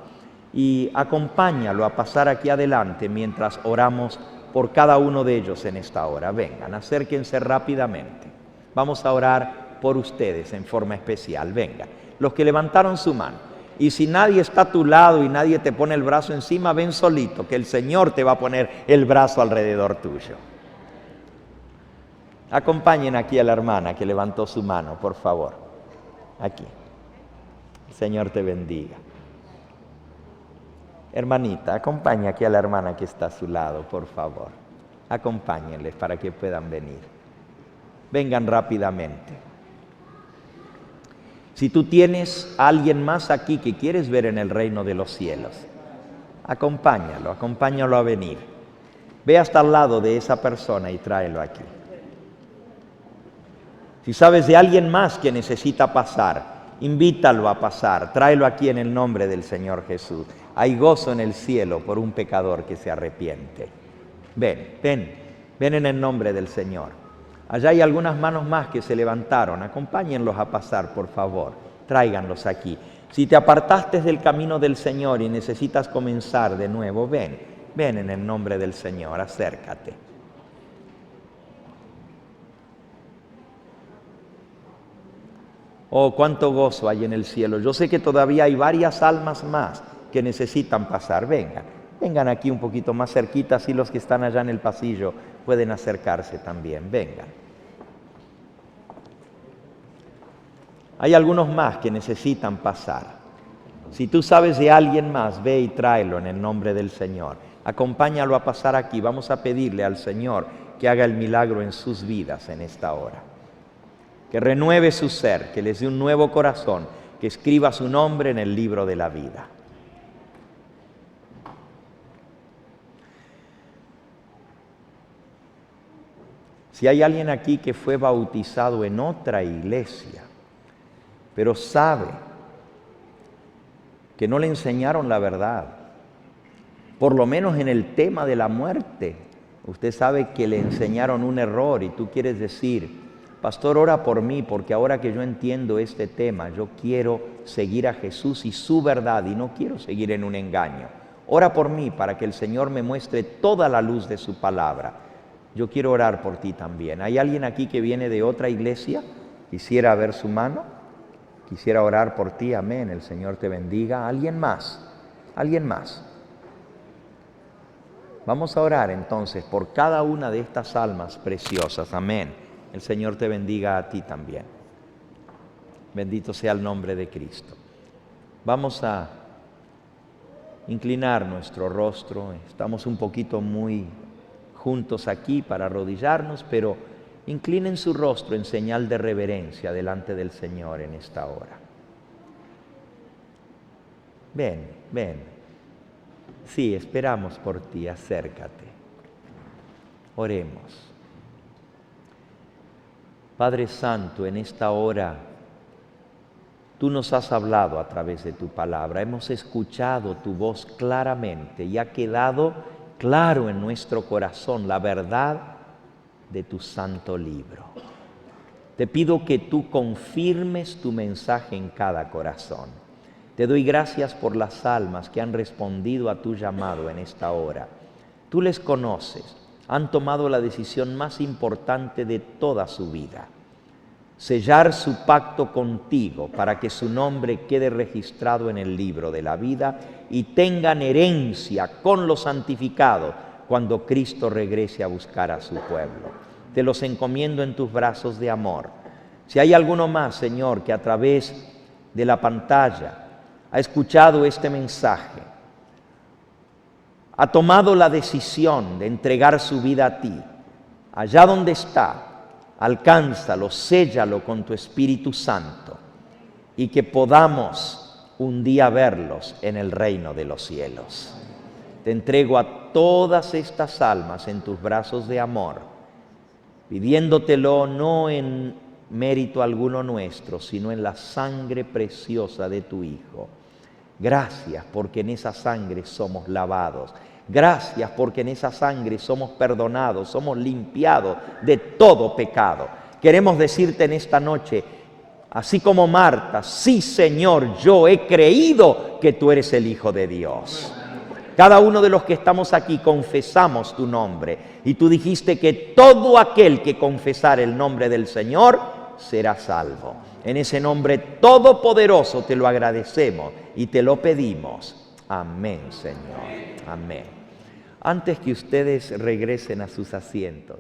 Y acompáñalo a pasar aquí adelante mientras oramos por cada uno de ellos en esta hora. Vengan, acérquense rápidamente. Vamos a orar por ustedes en forma especial. Vengan, los que levantaron su mano. Y si nadie está a tu lado y nadie te pone el brazo encima, ven solito, que el Señor te va a poner el brazo alrededor tuyo. Acompañen aquí a la hermana que levantó su mano, por favor. Aquí. El Señor te bendiga. Hermanita, acompaña aquí a la hermana que está a su lado, por favor. Acompáñenles para que puedan venir. Vengan rápidamente. Si tú tienes a alguien más aquí que quieres ver en el reino de los cielos, acompáñalo a venir. Ve hasta al lado de esa persona y tráelo aquí. Si sabes de alguien más que necesita pasar, invítalo a pasar, tráelo aquí en el nombre del Señor Jesús. Hay gozo en el cielo por un pecador que se arrepiente. Ven en el nombre del Señor. Allá hay algunas manos más que se levantaron. Acompáñenlos a pasar, por favor. Tráiganlos aquí. Si te apartaste del camino del Señor y necesitas comenzar de nuevo, ven en el nombre del Señor, acércate. Oh, cuánto gozo hay en el cielo. Yo sé que todavía hay varias almas más que necesitan pasar. Vengan aquí un poquito más cerquita, así los que están allá en el pasillo pueden acercarse también. Vengan. Hay algunos más que necesitan pasar. Si tú sabes de alguien más, ve y tráelo en el nombre del Señor. Acompáñalo a pasar aquí. Vamos a pedirle al Señor que haga el milagro en sus vidas en esta hora. Que renueve su ser, que les dé un nuevo corazón, que escriba su nombre en el libro de la vida. Si hay alguien aquí que fue bautizado en otra iglesia, pero sabe que no le enseñaron la verdad, por lo menos en el tema de la muerte, usted sabe que le enseñaron un error y tú quieres decir, pastor, ora por mí porque ahora que yo entiendo este tema, yo quiero seguir a Jesús y su verdad y no quiero seguir en un engaño. Ora por mí para que el Señor me muestre toda la luz de su palabra. Yo quiero orar por ti también. ¿Hay alguien aquí que viene de otra iglesia? Quisiera ver su mano. Quisiera orar por ti, amén, el Señor te bendiga. ¿Alguien más? ¿Alguien más? Vamos a orar entonces por cada una de estas almas preciosas, amén. El Señor te bendiga a ti también. Bendito sea el nombre de Cristo. Vamos a inclinar nuestro rostro. Estamos un poquito muy juntos aquí para arrodillarnos, pero inclinen su rostro en señal de reverencia delante del Señor en esta hora. Ven. Sí, esperamos por ti, acércate. Oremos. Padre Santo, en esta hora, tú nos has hablado a través de tu palabra. Hemos escuchado tu voz claramente y ha quedado claro en nuestro corazón la verdad de tu santo libro. Te pido que tú confirmes tu mensaje en cada corazón. Te doy gracias por las almas que han respondido a tu llamado en esta hora. Tú les conoces, han tomado la decisión más importante de toda su vida: sellar su pacto contigo para que su nombre quede registrado en el libro de la vida y tengan herencia con los santificados cuando Cristo regrese a buscar a su pueblo. Te los encomiendo en tus brazos de amor. Si hay alguno más, Señor, que a través de la pantalla ha escuchado este mensaje, ha tomado la decisión de entregar su vida a ti, allá donde está, alcánzalo, séllalo con tu Espíritu Santo y que podamos un día verlos en el reino de los cielos. Te entrego a todas estas almas en tus brazos de amor, pidiéndotelo no en mérito alguno nuestro, sino en la sangre preciosa de tu Hijo. Gracias porque en esa sangre somos lavados. Gracias porque en esa sangre somos perdonados, somos limpiados de todo pecado. Queremos decirte en esta noche, Así como Marta, sí Señor, yo he creído que tú eres el Hijo de Dios. Cada uno de los que estamos aquí confesamos tu nombre. Y tú dijiste que todo aquel que confesara el nombre del Señor será salvo. En ese nombre todopoderoso te lo agradecemos y te lo pedimos. Amén, Señor. Amén. Antes que ustedes regresen a sus asientos,